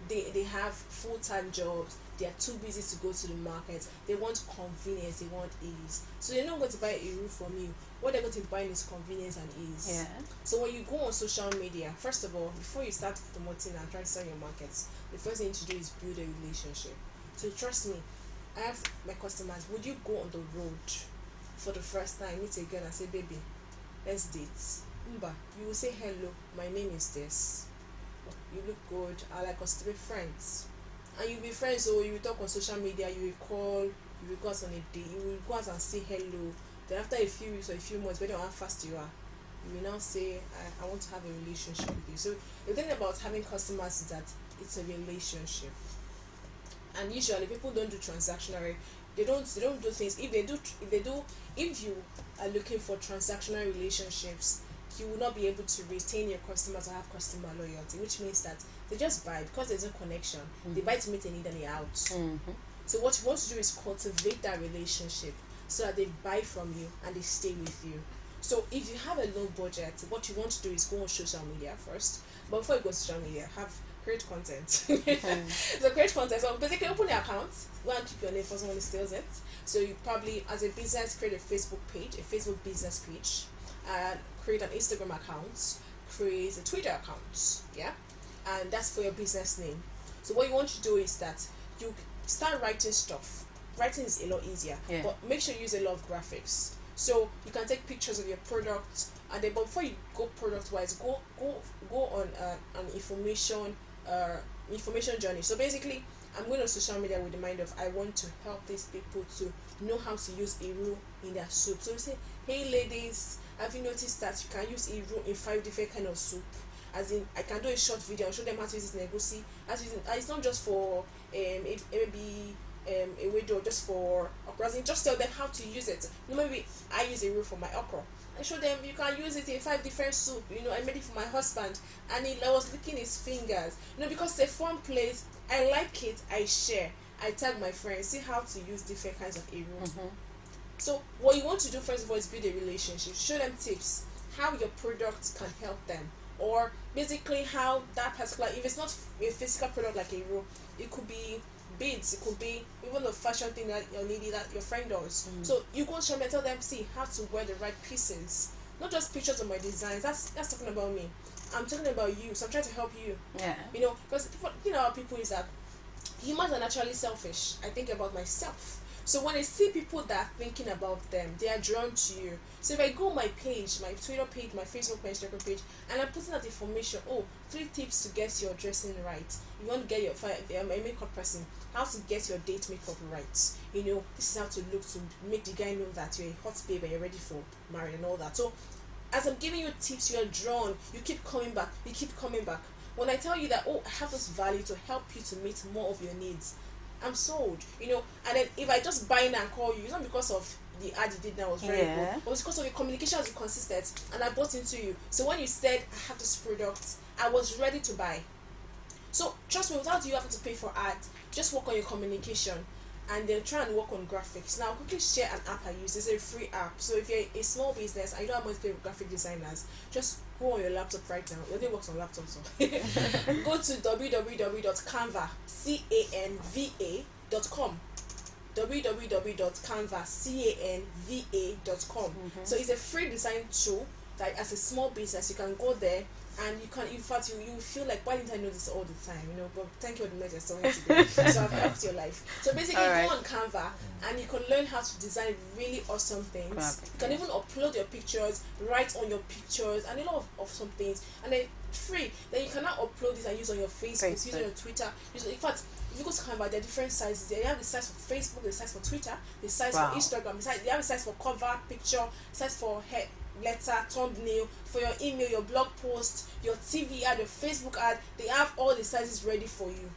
they have full-time jobs, they are too busy to go to the market, they want convenience, they want ease. So they're not going to buy a roof from you. What they're going to buy is convenience and ease. Yeah. So when you go on social media, first of all, before you start promoting and trying to sell your markets, the first thing to do is build a relationship. So trust me, I ask my customers, would you go on the road for the first time, meet a girl and say, baby, let's date? Mba, you will say, hello, my name is this. You look good, I like us to be friends. And you'll be friends, so you will talk on social media, you will call, you will go out on a date, you will go out and say hello. Then after a few weeks or a few months, depending on how fast you are, you will now say, I want to have a relationship with you. So the thing about having customers is that it's a relationship. And usually people don't do transactional. They don't do things. If you are looking for transactional relationships, you will not be able to retain your customers or have customer loyalty, which means that they just buy because there's a connection. They buy to meet a need and they're out. So what you want to do is cultivate that relationship so that they buy from you and they stay with you. So if you have a low budget, what you want to do is go on social media first. But before you go on social media, create content. So create content. So basically open your account, go and keep your name for someone who steals it. So you probably, as a business, create a Facebook page, a Facebook business page, create an Instagram account, create a Twitter account, yeah, and that's for your business name. So what you want to do is that you start writing stuff. Writing is a lot easier, but make sure you use a lot of graphics. So you can take pictures of your product, and then but before you go product wise, go on an information journey. So basically, I'm going on social media with the mind of I want to help these people to know how to use Iru in their soup. So you say, hey ladies, have you noticed that you can use Iru in 5 different kind of soup? As in, I can do a short video and show them how to use it in egusi. It's not just for maybe a window just for okra. As in, just tell them how to use it. Maybe I use Iru for my okra. I show them you can use it in 5 different soup. I made it for my husband, and I was licking his fingers. Because it's a fun place. I like it. I share. I tag my friends. See how to use different kinds of Iru. So what you want to do first of all is build a relationship. Show them tips how your product can help them, or basically how that particular, if it's not a physical product like Iru, it could be beads, it could be even a fashion thing that your lady, that your friend does. So you go show them and tell them, see how to wear the right pieces, not just pictures of my designs. That's talking about me. I'm talking about you, so I'm trying to help you. Because people is that humans are naturally selfish. I think about myself. So when I see people that are thinking about them, they are drawn to you. So if I go on my page, my Twitter page, my Facebook page, Instagram page, and I'm putting out information, 3 tips to get your dressing right. You want to get a makeup person, how to get your date makeup right. This is how to look to make the guy know that you're a hot babe and you're ready for marriage and all that. So as I'm giving you tips, you are drawn. You keep coming back. You keep coming back. When I tell you that, I have this value to help you to meet more of your needs, I'm sold, and then if I just buy in and call you, it's not because of the ad you did now was very good, but it's because of your communication was consistent, and I bought into you. So when you said I have this product, I was ready to buy. So trust me, without you having to pay for ads, just work on your communication, and then try and work on graphics. Now I'll quickly share an app I use. It's a free app. So if you're a small business and you don't have money to pay graphic designers, just go on your laptop right now. It only works on laptops. So go to www.canva.com. www.canva.com. So it's a free design tool that as a small business you can go there and you can, in fact, you feel like, why didn't I know this all the time? But thank you very much for telling today. So I've helped your life. So basically, go on Canva and you can learn how to design really awesome things. You can even upload your pictures, write on your pictures, and a lot of some things. And then free. Then you can now upload this and use on your Facebook, use on your Twitter. In fact, if you go to Canva, there are different sizes. They have the size for Facebook, the size for Twitter, the size for Instagram, they have the size for cover, picture, size for letter, thumbnail, for your email, your blog post, your TV ad, your Facebook ad. They have all the sizes ready for you.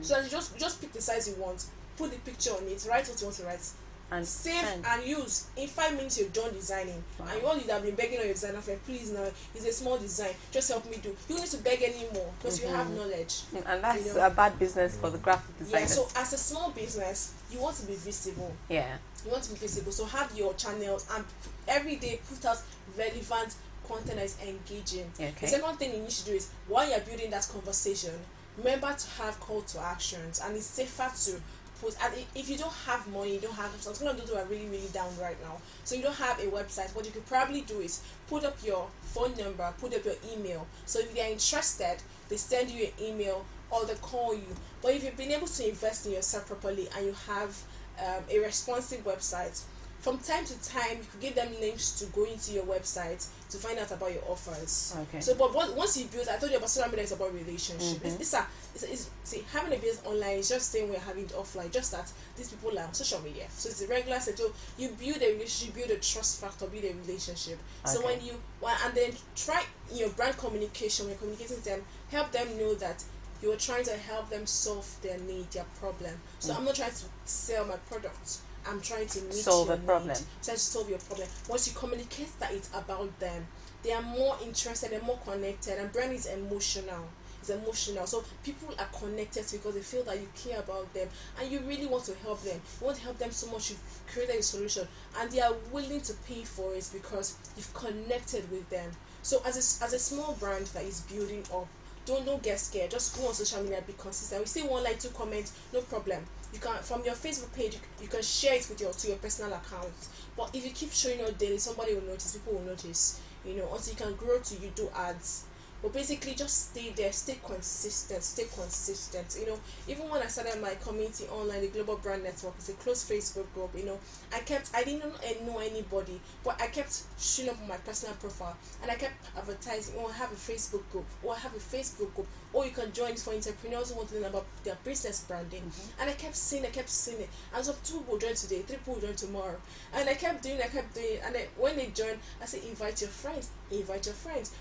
So that you just pick the size you want, put the picture on it, write what you want to write, and save and use. In 5 minutes you're done designing. And you all you have been begging on your designer for, please now, it's a small design, just help me do. You don't need to beg anymore because you have knowledge. And that's a bad business for the graphic designers. Yeah, so as a small business, you want to be visible. Yeah. You want to be visible. So have your channels and every day put out relevant content that is engaging. Okay. The second thing you need to do is, while you're building that conversation, remember to have call to actions. And it's safer to put, if you don't have money, you don't have, some of those who are really down right now, so you don't have a website, what you could probably do is put up your phone number, put up your email, so if they're interested, they send you an email or they call you. But if you've been able to invest in yourself properly and you have a responsive website, from time to time you could give them links to go into your website to find out about your offers. Okay. So but once you build, I told you about social media is about relationship. See, having a business online is just saying we're having it offline, just that these people are on social media. So it's a regular set. So you build a relationship, build a trust factor, build a relationship. So when you and then try your brand communication, when you're communicating with them, help them know that you're trying to help them solve their need, their problem. So I'm not trying to sell my product, I'm trying to meet solve your a problem. Trying to solve your problem. Once you communicate that it's about them, they are more interested, they're more connected, and brand is emotional. It's emotional. So people are connected because they feel that you care about them and you really want to help them. You want to help them so much, you've created a solution and they are willing to pay for it because you've connected with them. So as a small brand that is building up, don't get scared. Just go on social media, be consistent. We see 1 like 2 comments, no problem. You can, from your Facebook page, you can share it with your personal account. But if you keep showing up daily, somebody will notice, people will notice. Until you can grow to you do ads. But basically, just stay there, stay consistent. Even when I started my community online, the Global Brand Network, it's a closed Facebook group. I didn't know anybody, but I kept showing up on my personal profile, and I kept advertising. I have a Facebook group, or you can join for entrepreneurs who want to learn about their business branding. And I kept seeing it, and some 2 people join today, 3 people join tomorrow, and I kept doing it, and then when they join, I say invite your friends.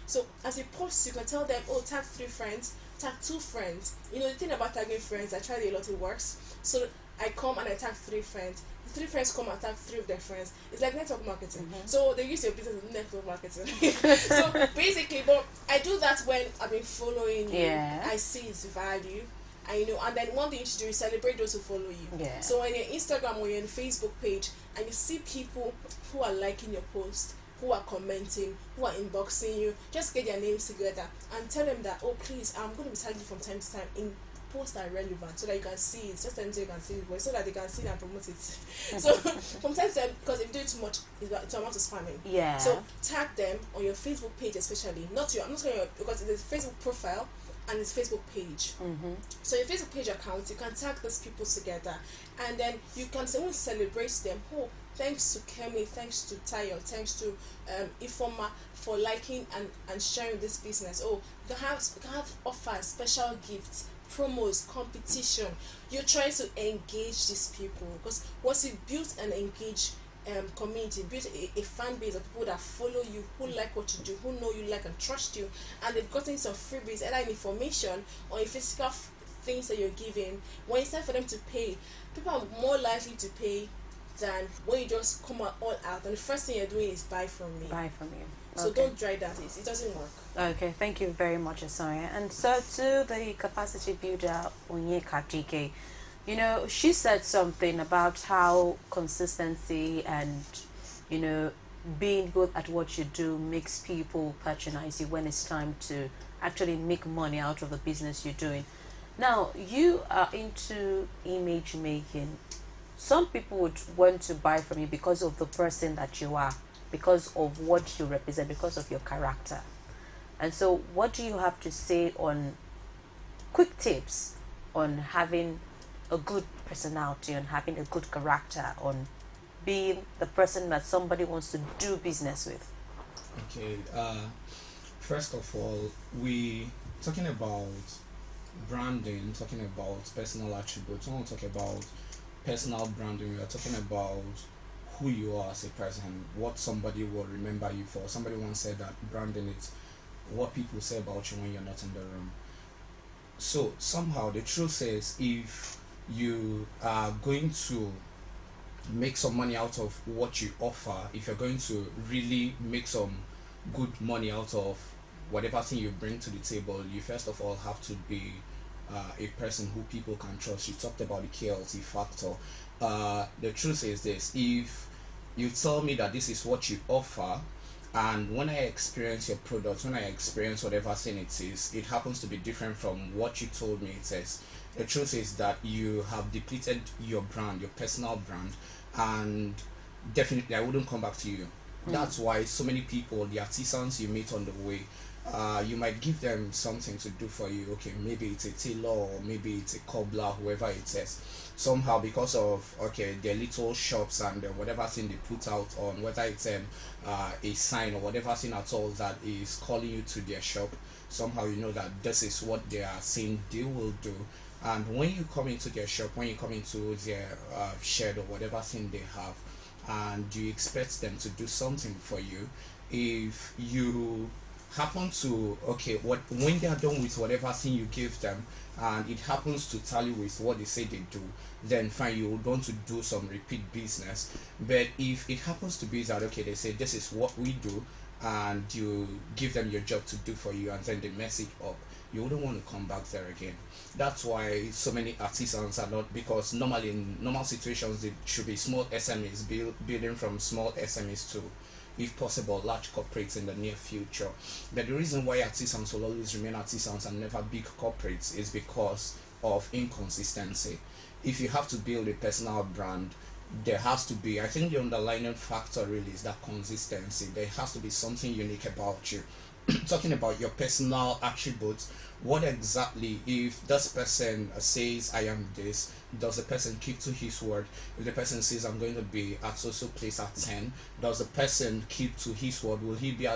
So as you post, you can tell them, oh, tag 3 friends, tag 2 friends. The thing about tagging friends, I tried it a lot, it works. So I come and I tag 3 friends. The 3 friends come and tag 3 of their friends. It's like network marketing. So they use your business as network marketing. So basically, but I do that when I've been following you. I see its value. And then one thing you should do is celebrate those who follow you. So on your Instagram or your Facebook page, and you see people who are liking your post, who are commenting, who are inboxing you, just get their names together and tell them that, oh please, I'm going to be tagging you from time to time in posts that are relevant, so that you can see it, just so you can see it, but so that they can see it and promote it. So from time to time, because if you do it too much, it's amount of spamming. So tag them on your Facebook page, especially. I'm not saying because it's a Facebook profile and it's Facebook page. So your Facebook page account, you can tag those people together, and then you can celebrate them. Oh, thanks to Kemi, thanks to Tayo, thanks to Ifoma for liking and sharing this business. Oh, you can have offers, special gifts, promos, competition. You're trying to engage these people, because once you build an engaged community, build a fan base of people that follow you, who like what you do, who know you like and trust you, and they've gotten some freebies, either in information or in physical things that you're giving. When it's time for them to pay, people are more likely to pay than when you just come out all out and the first thing you're doing is buy from me. So don't try that. It doesn't work. Okay, thank you very much, Osoria. And so to the capacity builder, Onyeka GK, she said something about how consistency and, being good at what you do makes people patronize you when it's time to actually make money out of the business you're doing. Now, you are into image making. Some people would want to buy from you because of the person that you are, because of what you represent, because of your character. And so what do you have to say on quick tips on having a good personality, on having a good character, on being the person that somebody wants to do business with? Okay, first of all, we talking about branding, talking about personal attributes. I want to talk about personal branding. We are talking about who you are as a person, what somebody will remember you for. Somebody once said that branding is what people say about you when you're not in the room. So somehow the truth is, if you are going to make some money out of what you offer, if you're going to really make some good money out of whatever thing you bring to the table, you first of all have to be a person who people can trust. You talked about the KLT factor. The truth is this: if you tell me that this is what you offer, and when I experience your product, when I experience whatever thing it is, it happens to be different from what you told me it is, the truth is that you have depleted your brand, your personal brand, and definitely I wouldn't come back to you. That's why so many people, the artisans you meet on the way, you might give them something to do for you. Okay, maybe it's a tailor, or maybe it's a cobbler, whoever it is. Somehow, because of their little shops and whatever thing they put out on, whether it's a sign or whatever thing at all that is calling you to their shop, somehow you know that this is what they are saying they will do. And when you come into their shop, when you come into their shed or whatever thing they have, and you expect them to do something for you, if you happen to when they are done with whatever thing you give them and it happens to tally with what they say they do, then fine, you would want to do some repeat business. But if it happens to be that they say this is what we do, and you give them your job to do for you and then they mess it up, you wouldn't want to come back there again. That's why so many artisans are not, because normally in normal situations it should be small SMEs building from small SMEs to, if possible, large corporates in the near future. But the reason why artisans will always remain artisans and never big corporates is because of inconsistency. If you have to build a personal brand, there has to be, I think the underlying factor really is that consistency. There has to be something unique about you. Talking about your personal attributes, what exactly, if this person says I am this, does the person keep to his word? If the person says I'm going to be at so place at 10, does the person keep to his word? Will he be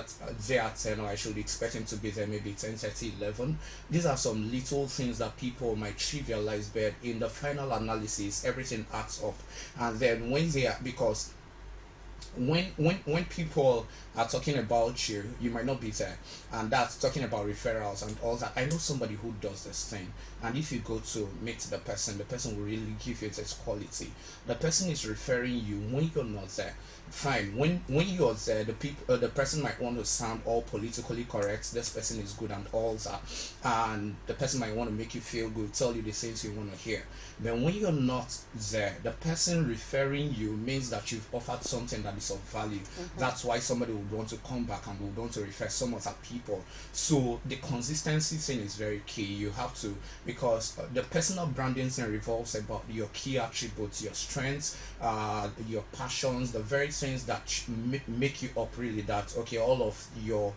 there at 10, or I should expect him to be there maybe 10:30, 11? These are some little things that people might trivialize, but in the final analysis everything adds up. And then when they are, because when people are talking about you, you might not be there, and that's talking about referrals and all that. I know somebody who does this thing, and if you go to meet the person will really give you this quality. The person is referring you when you're not there. Fine, when you're there, the person might want to sound all politically correct, this person is good and all that, and the person might want to make you feel good, tell you the things you want to hear. But when you're not there, the person referring you means that you've offered something that is of value. That's why somebody would want to come back and would want to refer some other people. So the consistency thing is very key. You have to, because the personal branding thing revolves about your key attributes, your strengths, your passions, the very things that make you up, really, that all of your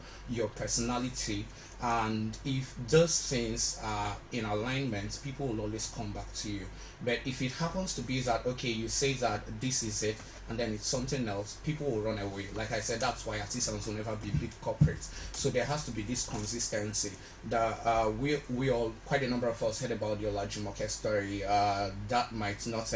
personality. And if those things are in alignment, people will always come back to you. But if it happens to be that you say that this is it and then it's something else, people will run away. Like I said, that's why artisans will never be big corporates. So there has to be this consistency. We all, quite a number of us, heard about the Olajumoke story. That might not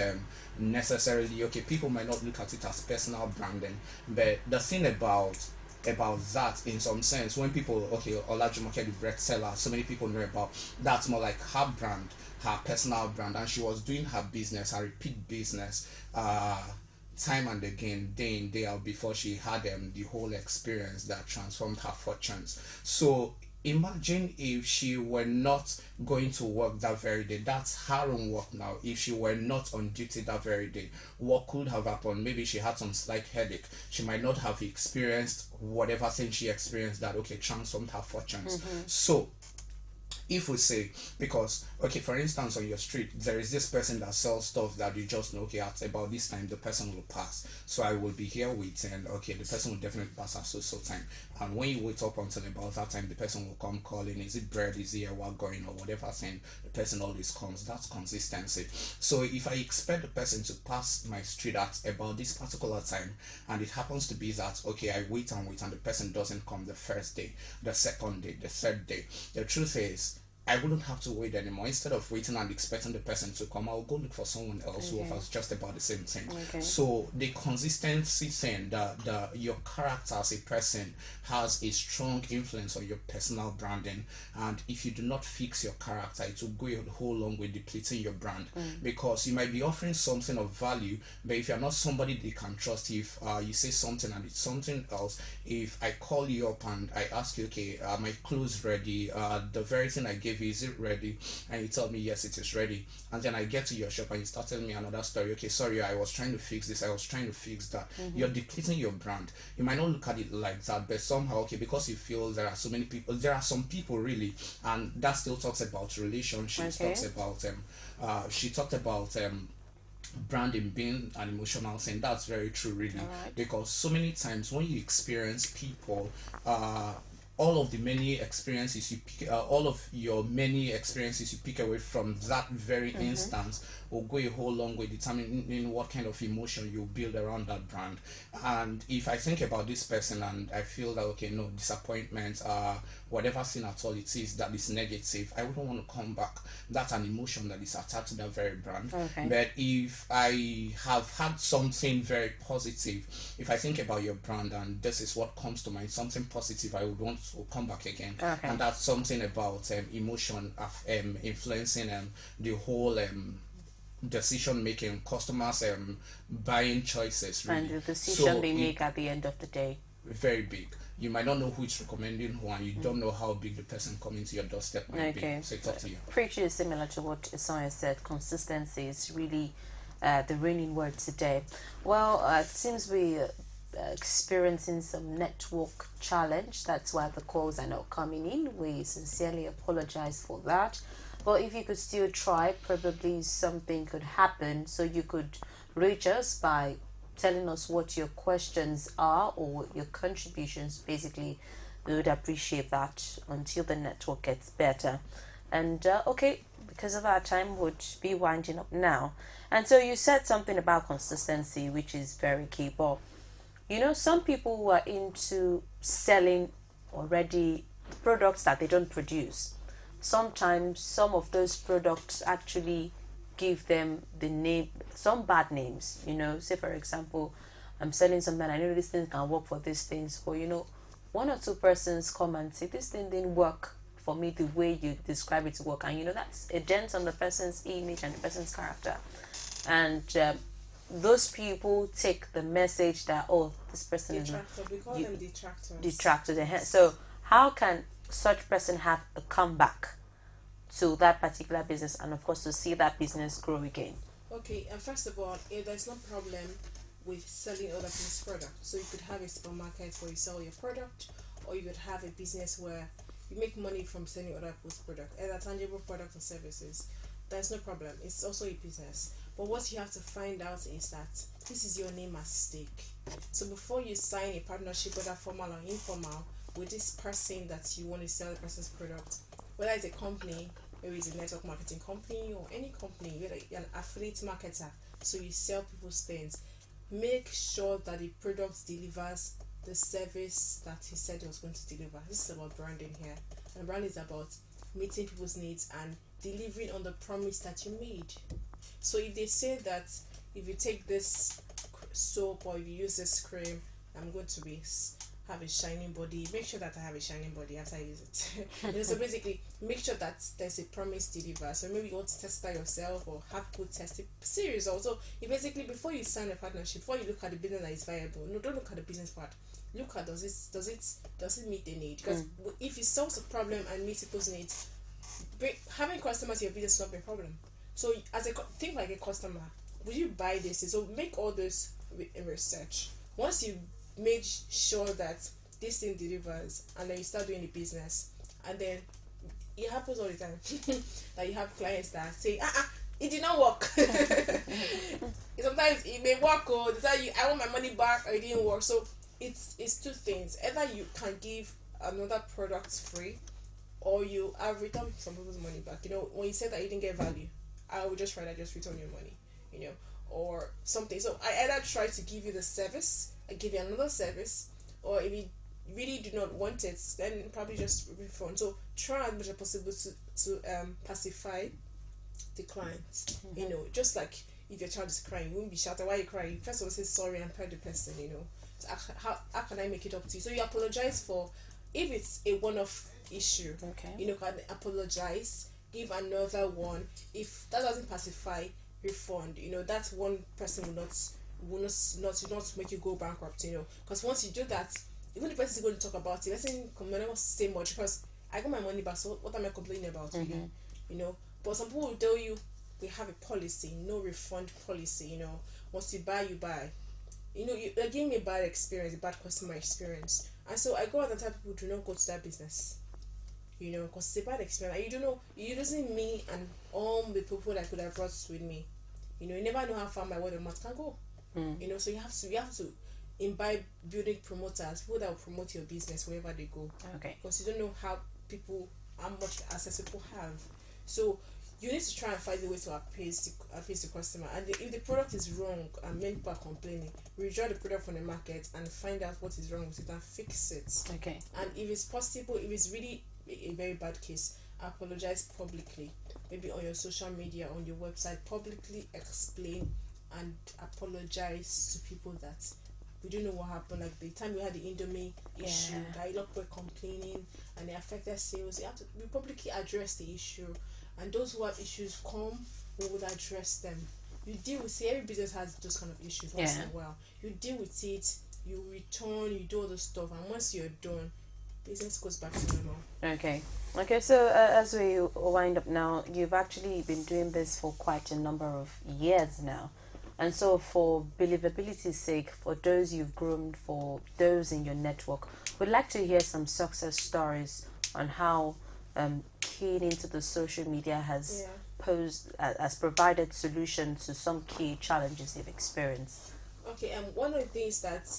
necessarily, people might not look at it as personal branding, but the thing about that, in some sense, when people, Olajumoke, the bread seller, so many people know about, that's more like her brand, her personal brand, and she was doing her business, her repeat business, time and again, day in, day out, before she had the whole experience that transformed her fortunes. So imagine if she were not going to work that very day. That's her own work now. If she were not on duty that very day, what could have happened? Maybe she had some slight headache. She might not have experienced whatever thing she experienced that transformed her fortunes. So if we say, because for instance, on your street there is this person that sells stuff that you just know, at about this time the person will pass, so I will be here waiting, the person will definitely pass at so time, and when you wait up until about that time, the person will come calling, is it bread, is it what going, or whatever thing, the person always comes. That's consistency. So if I expect the person to pass my street at about this particular time, and it happens to be that I wait and the person doesn't come the first day, the second day, the third day, the truth is, I wouldn't have to wait anymore. Instead of waiting and expecting the person to come, I'll go look for someone else who offers just about the same thing. So the consistency thing, the your character as a person has a strong influence on your personal branding. And if you do not fix your character, it will go a whole long way depleting your brand, because you might be offering something of value, but if you're not somebody they can trust, if you say something and it's something else, if I call you up and I ask you, okay, are my clothes ready? The very thing I gave you, is it ready? And you tell me yes, it is ready. And then I get to your shop and you start telling me another story. Okay, sorry, I was trying to fix this, I was trying to fix that. You're depleting your brand. You might not look at it like that, but somehow, okay, because you feel there are so many people, there are some people really, and that still talks about relationships, talks about she talked about branding being an emotional thing. That's very true, really, because so many times when you experience people, all of the many experiences you pick, all of your many experiences you pick away from that very instance will go a whole long way determining what kind of emotion you build around that brand. And if I think about this person and I feel that, okay, no, disappointment, whatever thing at all it is that is negative, I wouldn't want to come back. That's an emotion that is attached to that very brand. But if I have had something very positive, if I think about your brand and this is what comes to mind, something positive, I would want to come back again. And that's something about emotion influencing the whole decision making, customers buying choices, really. And the decision they make at the end of the day. Very big. You might not know who is recommending who, and you don't know how big the person coming to your doorstep might be. So it's up to you. Pretty is similar to what Isaiah said. Consistency is really the reigning word today. Well, it seems we experiencing some network challenge. That's why the calls are not coming in. We sincerely apologize for that. But if you could still try, probably something could happen. So you could reach us by telling us what your questions are or your contributions. Basically, we would appreciate that until the network gets better. And okay, because of our time, would be winding up now. And so you said something about consistency, which is very key. But you know, some people who are into selling already products that they don't produce, sometimes some of those products actually give them the name, some bad names. You know, say for example, I'm selling something, I know this thing can work for these things, but you know, one or two persons come and say this thing didn't work for me the way you describe it to work, and you know, that's a dent on the person's image and the person's character. And those people take the message that, oh, this person is we call them detractors. Detractors. So how can such person have a comeback to that particular business, and of course to see that business grow again? Okay, and first of all, there's no problem with selling other people's product. So you could have a supermarket where you sell your product, or you could have a business where you make money from selling other people's product, either tangible products or services. There's no problem. It's also a business. But what you have to find out is that this is your name at stake. So before you sign a partnership, whether formal or informal, with this person that you want to sell the person's product, whether it's a company, maybe it's a network marketing company, or any company, whether you're an affiliate marketer, so you sell people's things, make sure that the product delivers the service that he said he was going to deliver. This is about branding here. And brand is about meeting people's needs and delivering on the promise that you made. So if they say that if you take this soap or if you use this cream, I'm going to have a shining body, make sure that I have a shining body after I use it. So basically, make sure that there's a promise delivered. So maybe you want to test that yourself or have people test it. Serious also, you basically, before you sign a partnership, before you look at the business that is viable, no, don't look at the business part. Look at does it meet the need? Because if it solves a problem and meets people's needs, having customers in your business is not a problem. So think like a customer. Would you buy this? So make all this research. Once you made sure that this thing delivers, and then you start doing the business, and then it happens all the time that you have clients that say, it did not work. Sometimes it may work, or they tell you, I want my money back, or it didn't work. So it's two things. Either you can give another product free, or you have returned some people's money back. You know, when you said that you didn't get value, I would just rather just return your money, you know, or something. So I either try to give you the service, I give you another service, or if it really do not want it, then probably just refund. So try as much as possible to pacify the client. You know, just like if your child is crying, you won't be shouting, why are you crying? First of all, say sorry and pray the person, you know. So how can I make it up to you? So you apologize for, if it's a one-off issue, you know, can apologize, give another one. If that doesn't pacify, refund. You know, that one person will not make you go bankrupt, you know. Because once you do that, even the person is going to talk about it, person may not say much because I got my money back, so what am I complaining about? You know. But some people will tell you we have a policy, no refund policy, you know. Once you buy, you buy. You know, you're giving me a bad experience, a bad customer experience. And so I go out and tell people do not go to that business. You know, because it's a bad experience. You don't know, you're losing me and all the people that could have brought with me. You know, you never know how far my word of mouth can go. You know, so you have to imbibe building promoters, people that will promote your business wherever they go. Because you don't know how much access people have. So you need to try and find a way to appease the customer. And if the product is wrong and many people are complaining, withdraw the product from the market and find out what is wrong with it and fix it. And if it's possible, if it's really a very bad case, apologize publicly. Maybe on your social media, on your website, publicly explain and apologize to people that we don't know what happened. Like the time we had the Indomie issue, that a lot of people were complaining and it affected sales. You have to publicly address the issue. And those who have issues we would address them. You deal with every business has those kind of issues once in a while. You deal with it, you return, you do all the stuff, and once you're done, business goes back to normal. Okay, so as we wind up now, you've actually been doing this for quite a number of years now. And so for believability's sake, for those you've groomed, for those in your network, we'd like to hear some success stories on how keying into the social media has provided solutions to some key challenges you've experienced. One of the things that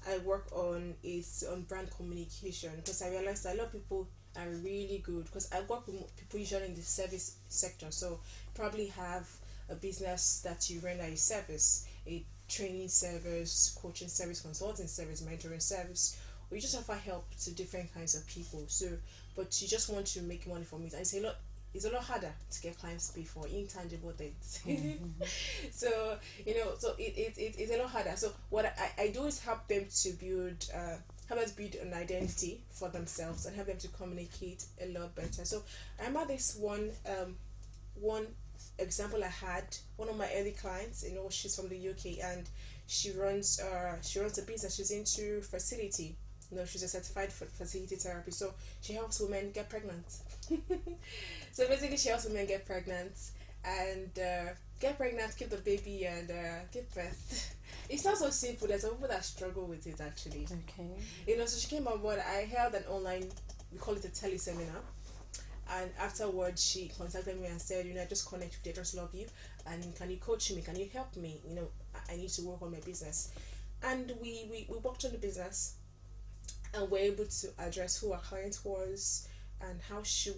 I work on is on brand communication, because I realized that a lot of people are really good, because I work with people usually in the service sector, so probably have a business that you render a service, a training service, coaching service, consulting service, mentoring service, or you just offer help to different kinds of people. So, but you just want to make money from it, and it's a lot harder to get clients to pay for intangible things. So you know, so it's a lot harder. So what I do is help them to build an identity for themselves and help them to communicate a lot better. So I remember this one example I had. One of my early clients, you know, she's from the UK and she runs a business. She's into fertility. You know, she's a certified fertility therapy. So she helps women get pregnant. So basically, she helps women get pregnant and keep the baby, and give birth. It sounds so simple. There's some people that struggle with it actually. You know, so she came on board. I held an online, we call it a teleseminar. And afterwards, she contacted me and said, you know, I just connect with you, I just love you, and can you coach me? Can you help me? You know, I need to work on my business. And we worked on the business, and we're able to address who our client was and how she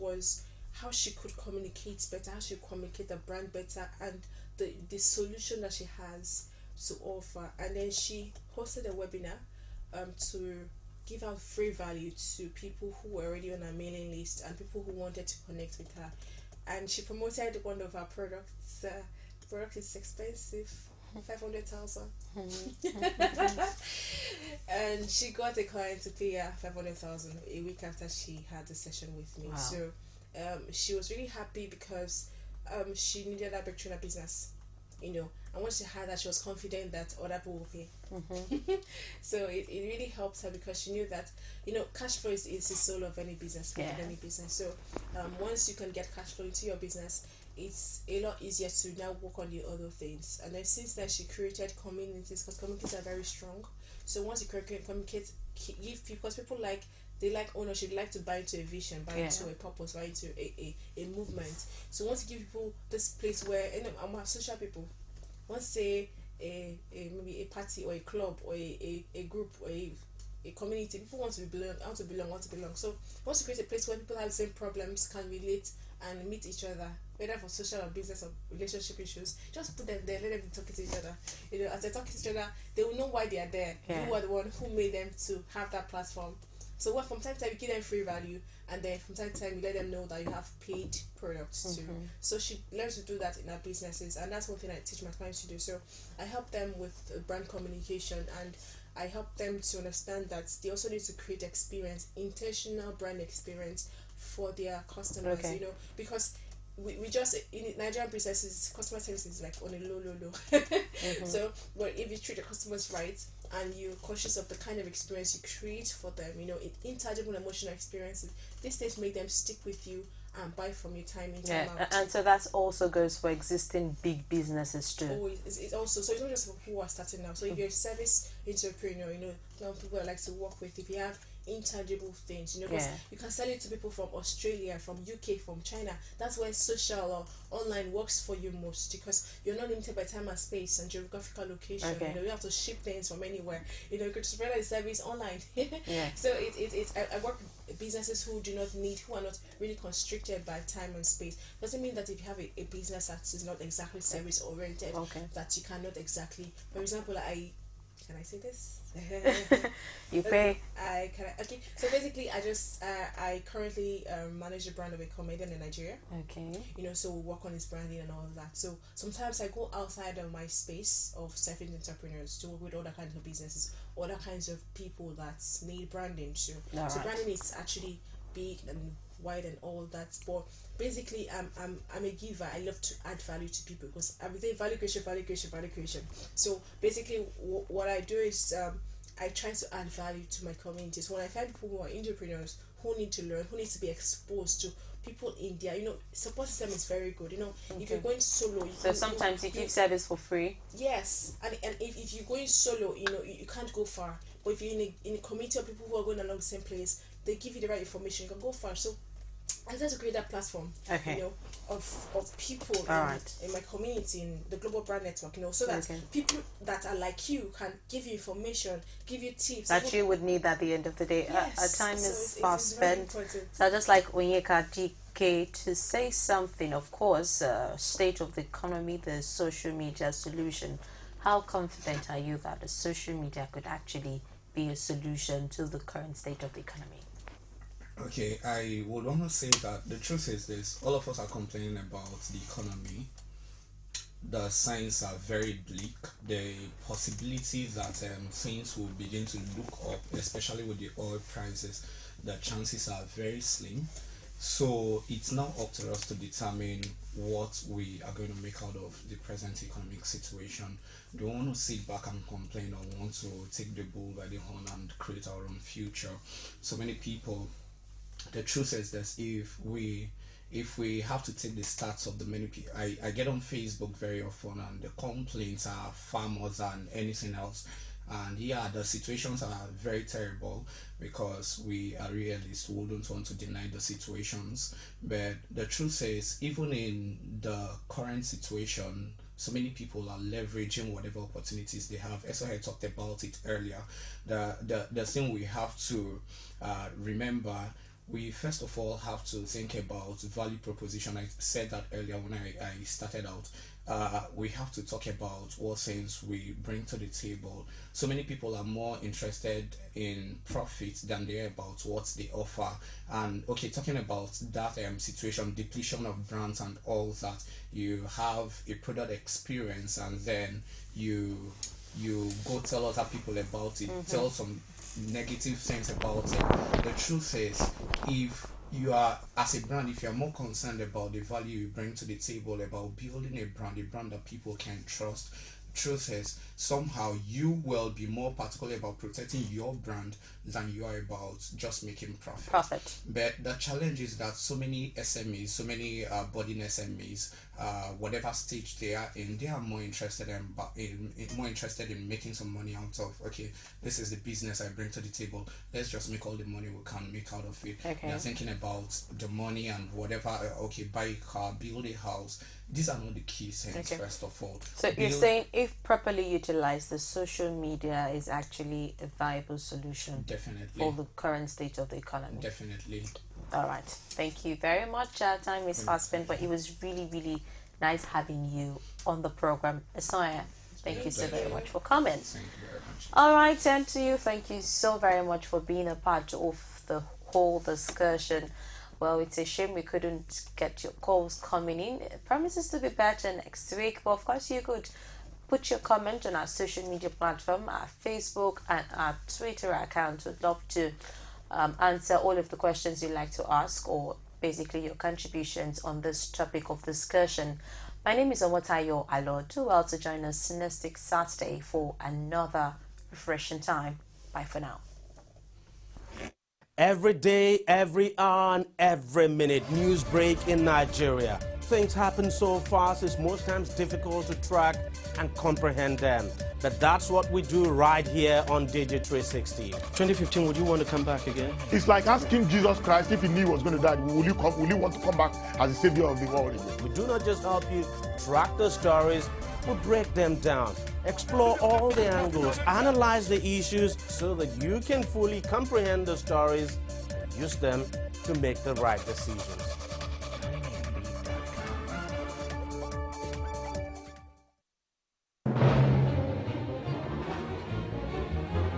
could communicate better, how she could communicate the brand better, and the solution that she has to offer. And then she hosted a webinar to give out free value to people who were already on her mailing list and people who wanted to connect with her. And she promoted one of our products. The product is expensive, 500,000. And she got a client to pay her 500,000 a week after she had the session with me. So she was really happy because she needed that breakthrough in her business, you know. And once she had that, she was confident that other people will pay. So it really helped her because she knew that, you know, cash flow is the soul of any business, any business. So once you can get cash flow into your business, it's a lot easier to now work on the other things. And then since then, she created communities, because communities are very strong. So once you communicate, give people, because people they like ownership, they like to buy into a vision, buy into a purpose, buy into a movement. So once you give people this place where, you know, I'm social people, once say maybe a party or a club or a group or a community, people want to belong. So once you create a place where people have the same problems, can relate and meet each other, whether for social or business or relationship issues, just put them there, let them be talking to each other. You know, as they talk to each other, they will know why they are there. You are the one who made them to have that platform. So what, from time to time, we give them free value, and then from time to time, we let them know that you have paid products too. So she learns to do that in her businesses, and that's one thing I teach my clients to do. So I help them with brand communication, and I help them to understand that they also need to create experience, intentional brand experience for their customers, you know, because we just, in Nigerian businesses, customer service is like on a low. So, but if you treat the customers right and you're conscious of the kind of experience you create for them, you know, intangible emotional experiences, these things make them stick with you and buy from you time in, time out. And so that also goes for existing big businesses too. Oh, it's also, so it's not just for people who are starting now. So if you're a service entrepreneur, you know, some people I like to work with, if you have intangible things, you know, because you can sell it to people from Australia, from UK, from China. That's where social or online works for you most, because you're not limited by time and space and geographical location. You know, you have to ship things from anywhere. You know, you could spread the service online. So I work with businesses who are not really constricted by time and space. Doesn't mean that if you have a business that is not exactly service oriented, that you cannot exactly. For example, can I say this? You pay. Okay. So basically, I currently manage the brand of a comedian in Nigeria. Okay. You know, so we work on his branding and all of that. So sometimes I go outside of my space of serving entrepreneurs to work with other kinds of businesses, other kinds of people that need branding too. So branding is actually big and wide and all that, but basically I'm a giver. I love to add value to people because I would say value creation. So basically what I do is I try to add value to my communities. When I find people who are entrepreneurs who need to learn, who need to be exposed to people in their, you know, support system is very good. You know, if you're going solo, sometimes you give service for free. Yes, and if you're going solo, you know, you can't go far. But if you're in a community of people who are going along the same place, they give you the right information, you can go far. So I try to create that platform, you know, of people in my community, in the Global Brand Network, you know, so that people that are like you can give you information, give you tips. That you would need at the end of the day. Our time is fast spent. So I'd just like Onyeka DK to say something, of course, state of the economy, the social media solution. How confident are you that the social media could actually be a solution to the current state of the economy? Okay, I would want to say that the truth is this: all of us are complaining about the economy. The signs are very bleak. The possibility that things will begin to look up, especially with the oil prices, the chances are very slim. So it's now up to us to determine what we are going to make out of the present economic situation. Do we want to sit back and complain, or want to take the bull by the horn and create our own future? So many people, the truth is this: if we have to take the stats of the many people, I get on Facebook very often, and the complaints are far more than anything else. And the situations are very terrible, because we are realists. We wouldn't want to deny the situations, but the truth is, even in the current situation, so many people are leveraging whatever opportunities they have. As I talked about it earlier, the thing we have to remember, we first of all have to think about value proposition. I said that earlier when I started out. We have to talk about what things we bring to the table. So many people are more interested in profit than they are about what they offer. And talking about that situation, depletion of brands and all that, you have a product experience, and then you go tell other people about it, tell some negative things about it. The truth is, if you are, as a brand, if you are more concerned about the value you bring to the table, about building a brand that people can trust, truth is, somehow you will be more particular about protecting your brand than you are about just making profit. But the challenge is that so many SMEs, so many budding SMEs, whatever stage they are in, they are more interested in making some money out of, this is the business I bring to the table, let's just make all the money we can make out of it. They're thinking about the money and whatever, buy a car, build a house. These are not the key things, first of all. So you're saying, if properly utilized, the social media is actually a viable solution for the current state of the economy? Definitely. All right. Thank you very much. Time is fast spent, but it was really, really nice having you on the program. Asaya, thank you so very much for coming. Thank you very much. All right, and to you, thank you so very much for being a part of the whole discussion. Well, it's a shame we couldn't get your calls coming in. It promises to be better next week, but of course you could put your comment on our social media platform, our Facebook and our Twitter account. We'd love to answer all of the questions you'd like to ask, or basically your contributions on this topic of discussion. My name is Omotayo Alo. Do well to join us next week Saturday for another refreshing time. Bye for now. Every day, every hour, and every minute, news break in Nigeria. Things happen so fast, it's most times difficult to track and comprehend them. But that's what we do right here on Digi360. 2015, would you want to come back again? It's like asking Jesus Christ if he knew he was going to die, will you want to come back as the savior of the world? We do not just help you track the stories, we break them down, explore all the angles, analyze the issues so that you can fully comprehend the stories and use them to make the right decisions.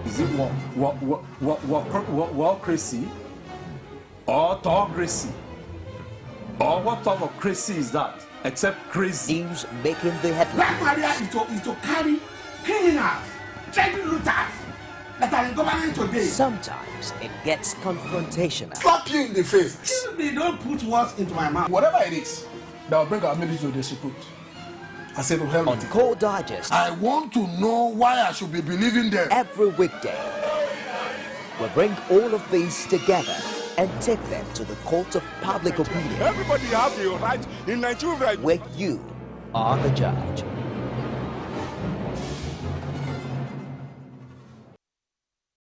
Is it wallcracy or autocracy? Or what type of crazy is that? Except crazy. News making the headlines. Black Maria is to carry criminals, trade looters that are in government today. Sometimes it gets confrontational. Slap you in the face. They don't put words into my mouth. Whatever it is that will bring our military to disrepute, I said to hell on with it. Core Digest. I want to know why I should be believing them. Every weekday, we bring all of these together and take them to the court of public opinion. Everybody has the right in Nigeria. Where you are the judge.